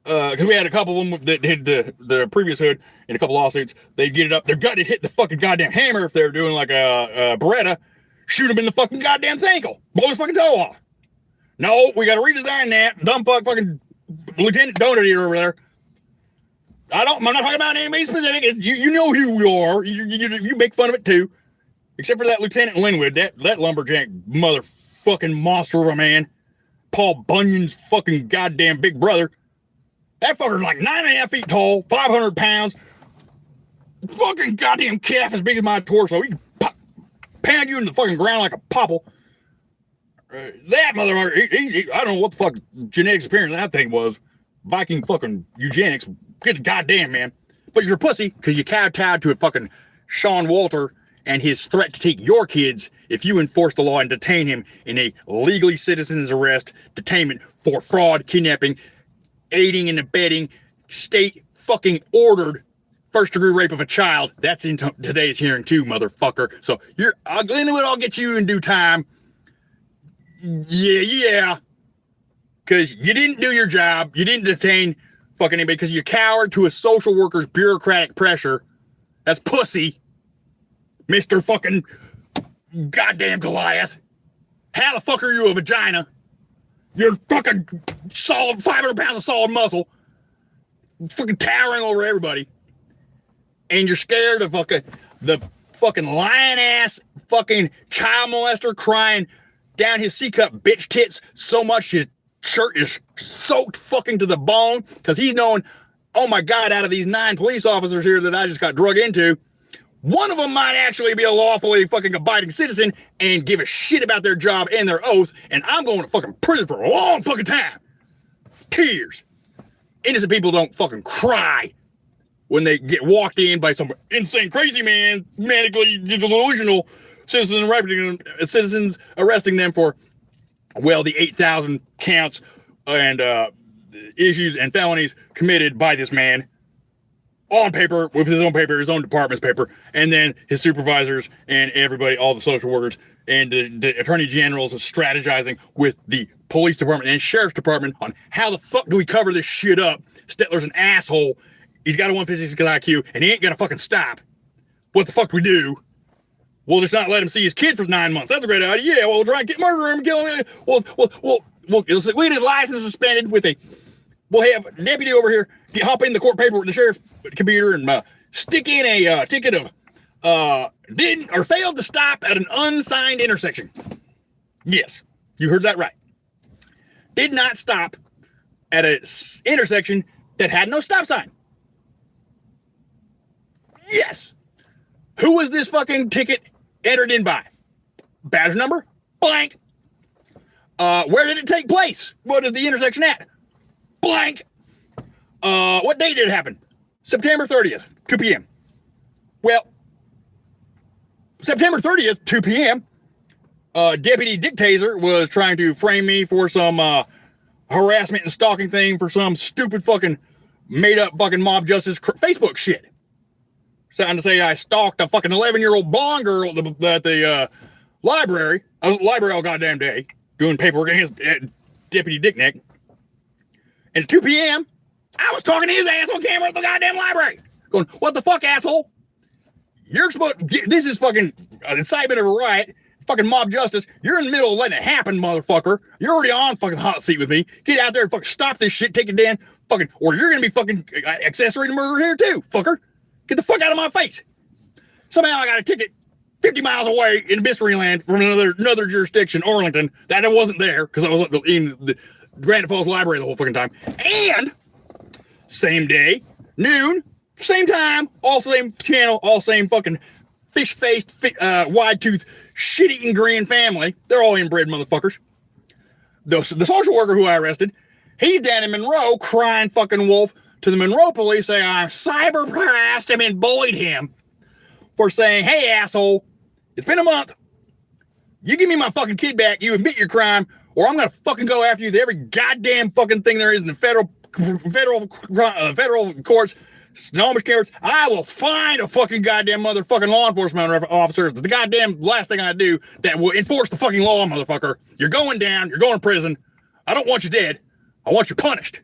Because we had a couple of them that hit the previous hood in a couple lawsuits. They'd get it up their gut, it'd hit the fucking goddamn hammer if they were doing like a Beretta, shoot him in the fucking goddamn ankle, blow his fucking toe off. No, we got to redesign that. Dumb fucking Lieutenant Donut Eater over there. I'm not talking about anybody specific. It's, you know who you are. You make fun of it too. Except for that Lieutenant Linwood, that lumberjack motherfucking monster of a man. Paul Bunyan's fucking goddamn big brother. That fucker's like 9.5 feet tall, 500 pounds. Fucking goddamn calf as big as my torso. He can pound you in the fucking ground like a popple. That motherfucker, I don't know what the fuck genetics appearance that thing was. Viking fucking eugenics. Good goddamn, man. But you're a pussy because you kowtowed to a fucking Sean Walter and his threat to take your kids if you enforce the law and detain him in a legally citizen's arrest, detainment for fraud, kidnapping, aiding and abetting, state fucking ordered first degree rape of a child. That's in today's hearing too, motherfucker. So I'll get you in due time. Yeah. Because you didn't do your job. You didn't detain fucking anybody because you cowered to a social worker's bureaucratic pressure. That's pussy. Mr. fucking goddamn Goliath. How the fuck are you a vagina? You're fucking solid, 500 pounds of solid muscle. Fucking towering over everybody. And you're scared of the fucking lion ass fucking child molester crying down his C-cup bitch tits so much his shirt is soaked fucking to the bone because he's knowing, oh my God, out of these 9 police officers here that I just got drug into, one of them might actually be a lawfully fucking abiding citizen and give a shit about their job and their oath, and I'm going to fucking prison for a long fucking time. Tears. Innocent people don't fucking cry when they get walked in by some insane crazy man, manically delusional citizens arresting them for, well, the 8,000 counts and issues and felonies committed by this man on paper, with his own paper, his own department's paper, and then his supervisors and everybody, all the social workers and the attorney generals are strategizing with the police department and sheriff's department on how the fuck do we cover this shit up. Stetler's an asshole. He's got a 156 IQ and he ain't gonna fucking stop. What the fuck do we do? We'll just not let him see his kid for 9 months. That's a great idea. Yeah, we'll try and murder him, kill him. We'll get his license suspended with we'll have a deputy over here hop in the court paper with the sheriff's computer and stick in a ticket of didn't or failed to stop at an unsigned intersection. Yes, you heard that right. Did not stop at an intersection that had no stop sign. Yes. Who was this fucking ticket entered in by? Badge number? Blank. Where did it take place? What is the intersection at? Blank. What date did it happen? September 30th, 2 p.m. Well, September 30th, 2 p.m., Deputy Dick Taser was trying to frame me for some harassment and stalking thing for some stupid fucking made-up fucking mob justice Facebook shit. Trying to say I stalked a fucking 11-year-old blonde girl at the library. I was at the library all goddamn day doing paperwork against Deputy Dick Neck. And at 2 p.m., I was talking to his ass on camera at the goddamn library. Going, what the fuck, asshole? You're supposed, this is fucking incitement of a riot fucking mob justice. You're in the middle of letting it happen, motherfucker. You're already on fucking hot seat with me. Get out there and fucking stop this shit. Take it down. Fucking, or you're gonna be fucking accessory to murder here too, fucker. Get the fuck out of my face. Somehow I got a ticket 50 miles away in Mysteryland from another jurisdiction, Arlington, that I wasn't there because I was in the Granite Falls Library the whole fucking time. And same day, noon, same time, all same channel, all same fucking fish-faced, wide-toothed, shit-eating green family. They're all inbred motherfuckers. The social worker who I arrested, he's down in Monroe crying fucking wolf to the Monroe police saying I'm cyber harassed him and bullied him for saying, hey, asshole, it's been a month. You give me my fucking kid back, you admit your crime, or I'm gonna fucking go after you with every goddamn fucking thing there is in the federal courts, Sonoma courts. I will find a fucking goddamn motherfucking law enforcement officer. It's the goddamn last thing I do that will enforce the fucking law, motherfucker. You're going down. You're going to prison. I don't want you dead. I want you punished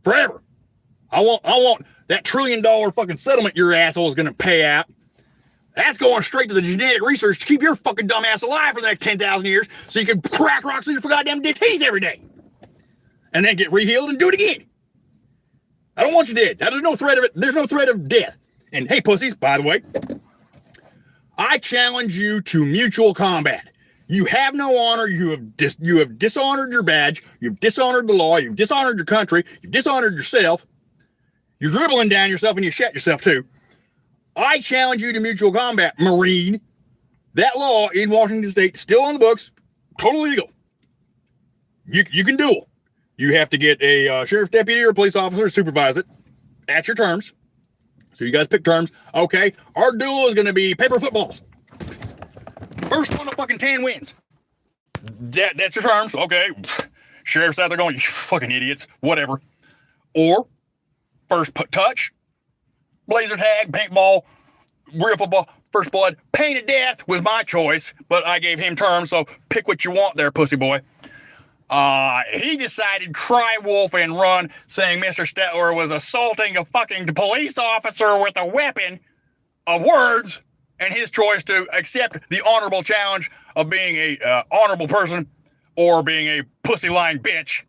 forever. I want that $1 trillion fucking settlement your asshole is gonna pay out. That's going straight to the genetic research to keep your fucking dumb ass alive for the next 10,000 years so you can crack rocks through your goddamn teeth every day. And then get rehealed and do it again. I don't want you dead. There's no threat of it. There's no threat of death. And hey, pussies, by the way, I challenge you to mutual combat. You have no honor. You have dishonored your badge. You've dishonored the law. You've dishonored your country. You've dishonored yourself. You're dribbling down yourself and you shat yourself too. I challenge you to mutual combat, Marine. That law in Washington State, still on the books, totally legal. You can duel. You have to get a sheriff's deputy or a police officer to supervise it at your terms. So you guys pick terms. Okay, our duel is going to be paper footballs. First one to fucking 10 wins. That's your terms. Okay, sheriff's out there going, you fucking idiots, whatever. Or first touch, laser tag, paintball, real football, first blood, pain to death was my choice, but I gave him terms, so pick what you want there, pussy boy. He decided cry wolf and run, saying Mr. Stetler was assaulting a fucking police officer with a weapon of words, and his choice to accept the honorable challenge of being a honorable person or being a pussy lying bitch.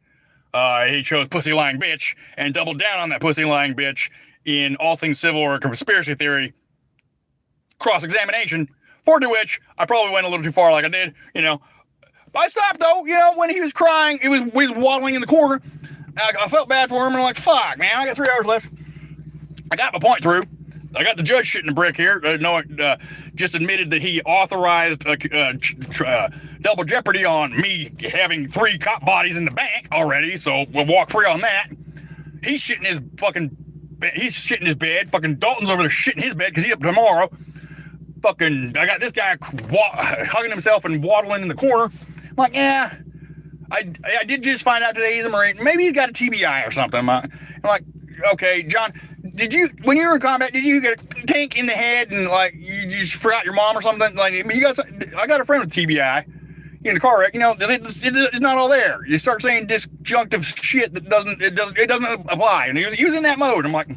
He chose pussy lying bitch and doubled down on that pussy lying bitch in all things civil or conspiracy theory cross-examination, for to which I probably went a little too far like I did, I stopped though, when he was crying, he was waddling in the corner. I felt bad for him and I'm like, fuck, man, I got 3 hours left. I got my point through. I got the judge shitting a brick here, just admitted that he authorized double jeopardy on me having 3 cop bodies in the bank already, so we'll walk free on that. He's shitting his bed. Fucking Dalton's over there shitting his bed because he's up tomorrow. Fucking, I got this guy hugging himself and waddling in the corner. I'm like, yeah, I did just find out today he's a Marine. Maybe he's got a TBI or something. I'm like, okay, John, when you were in combat, did you get a tank in the head and like you just forgot your mom or something? Like, I got a friend with TBI in a car wreck. It's not all there. You start saying disjunctive shit that doesn't apply. And he was in that mode. I'm like,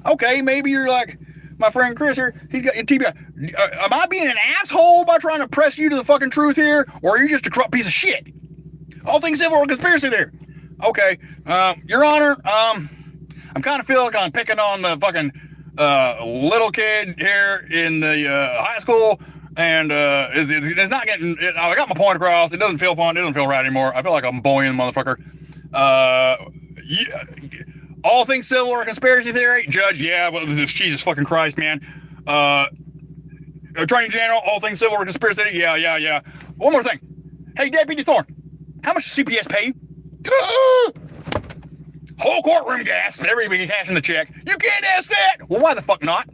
okay, maybe you're like my friend Chris here. He's got a TBI. Am I being an asshole by trying to press you to the fucking truth here, or are you just a corrupt piece of shit? All things civil or conspiracy there. Okay, Your Honor, I'm kind of feeling like I'm picking on the fucking little kid here in the high school, and it's not getting. I got my point across. It doesn't feel fun. It doesn't feel right anymore. I feel like I'm bullying the motherfucker. All things civil or conspiracy theory, Judge. Yeah, well, Jesus fucking Christ, man. Attorney General, all things civil or conspiracy theory. Yeah. One more thing. Hey, Deputy Thorne, how much does CPS pay you? Whole courtroom gas. Everybody cashing the check. You can't ask that. Well, why the fuck not?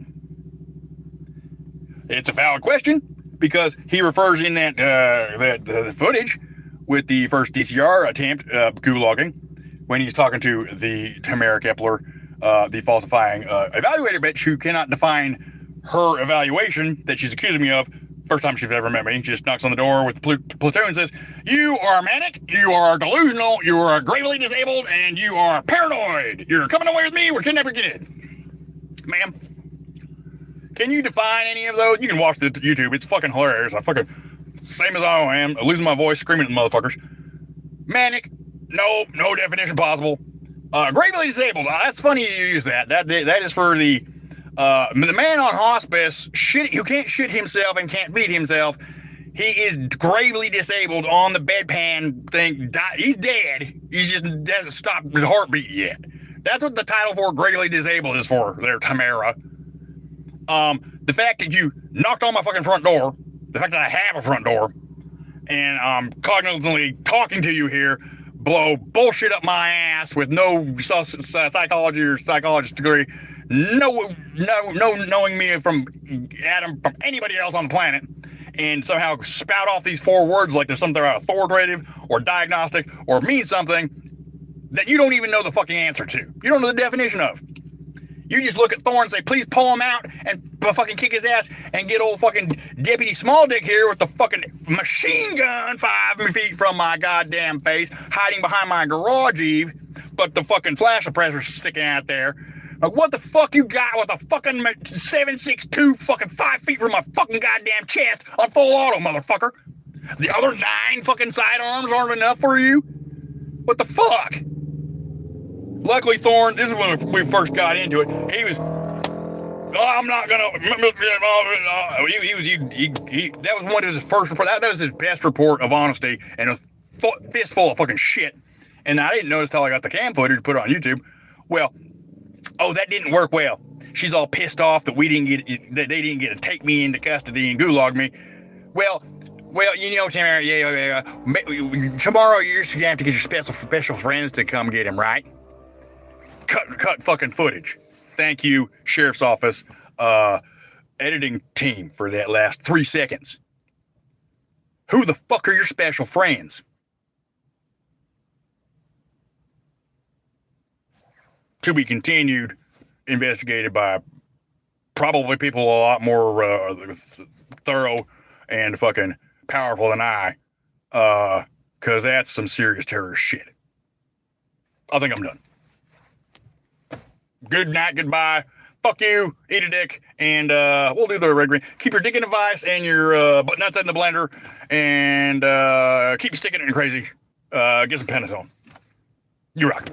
It's a valid question because he refers in that footage with the first DCR attempt gulagging when he's talking to the Tamara Kepler, the falsifying evaluator bitch who cannot define her evaluation that she's accusing me of. First time she's ever met me. She just knocks on the door with the platoon and says, you are manic, you are delusional, you are gravely disabled, and you are paranoid. You're coming away with me, we're kidnapping your kid. Ma'am, can you define any of those? You can watch the YouTube, it's fucking hilarious. I fucking same as I am, losing my voice, screaming at the motherfuckers. Manic, no definition possible. Gravely disabled. That's funny you use that. That is for the man on hospice, who can't shit himself and can't feed himself. He is gravely disabled on the bedpan thing. He's dead. He just hasn't stopped his heartbeat yet. That's what the title for gravely disabled is for there, Tamara. The fact that you knocked on my fucking front door, the fact that I have a front door, and I'm cognitively talking to you here, blow bullshit up my ass with no psychology or psychologist degree, no knowing me from Adam, from anybody else on the planet, and somehow spout off these 4 words like there's something authoritative or diagnostic or means something that you don't even know the fucking answer to. You don't know the definition of. You just look at Thor and say, please pull him out and fucking kick his ass and get old fucking Deputy Small Dick here with the fucking machine gun 5 feet from my goddamn face, hiding behind my garage eve, but the fucking flash suppressor's sticking out there. Like, what the fuck you got with a fucking 7.62 fucking 5 feet from my fucking goddamn chest on full auto, motherfucker? The other 9 fucking sidearms aren't enough for you? What the fuck? Luckily, Thorne, this is when we first got into it. He was, I'm not gonna. That was one of his first reports. That was his best report of honesty, and a fistful of fucking shit. And I didn't notice till I got the cam footage, put it on YouTube. Well, that didn't work well. She's all pissed off that they didn't get to take me into custody and gulag me. Well, you know, Tamara, yeah. Tomorrow you're just gonna have to get your special friends to come get him, right? Cut fucking footage. Thank you, Sheriff's Office, editing team, for that last 3 seconds. Who the fuck are your special friends? To be continued, investigated by probably people a lot more thorough and fucking powerful than I, because that's some serious terrorist shit. I think I'm done. Good night, goodbye, fuck you, eat a dick, and we'll do the red green. Keep your dick in a vice and your butt nuts in the blender, and keep sticking it in crazy. Get some Panasol. You rock.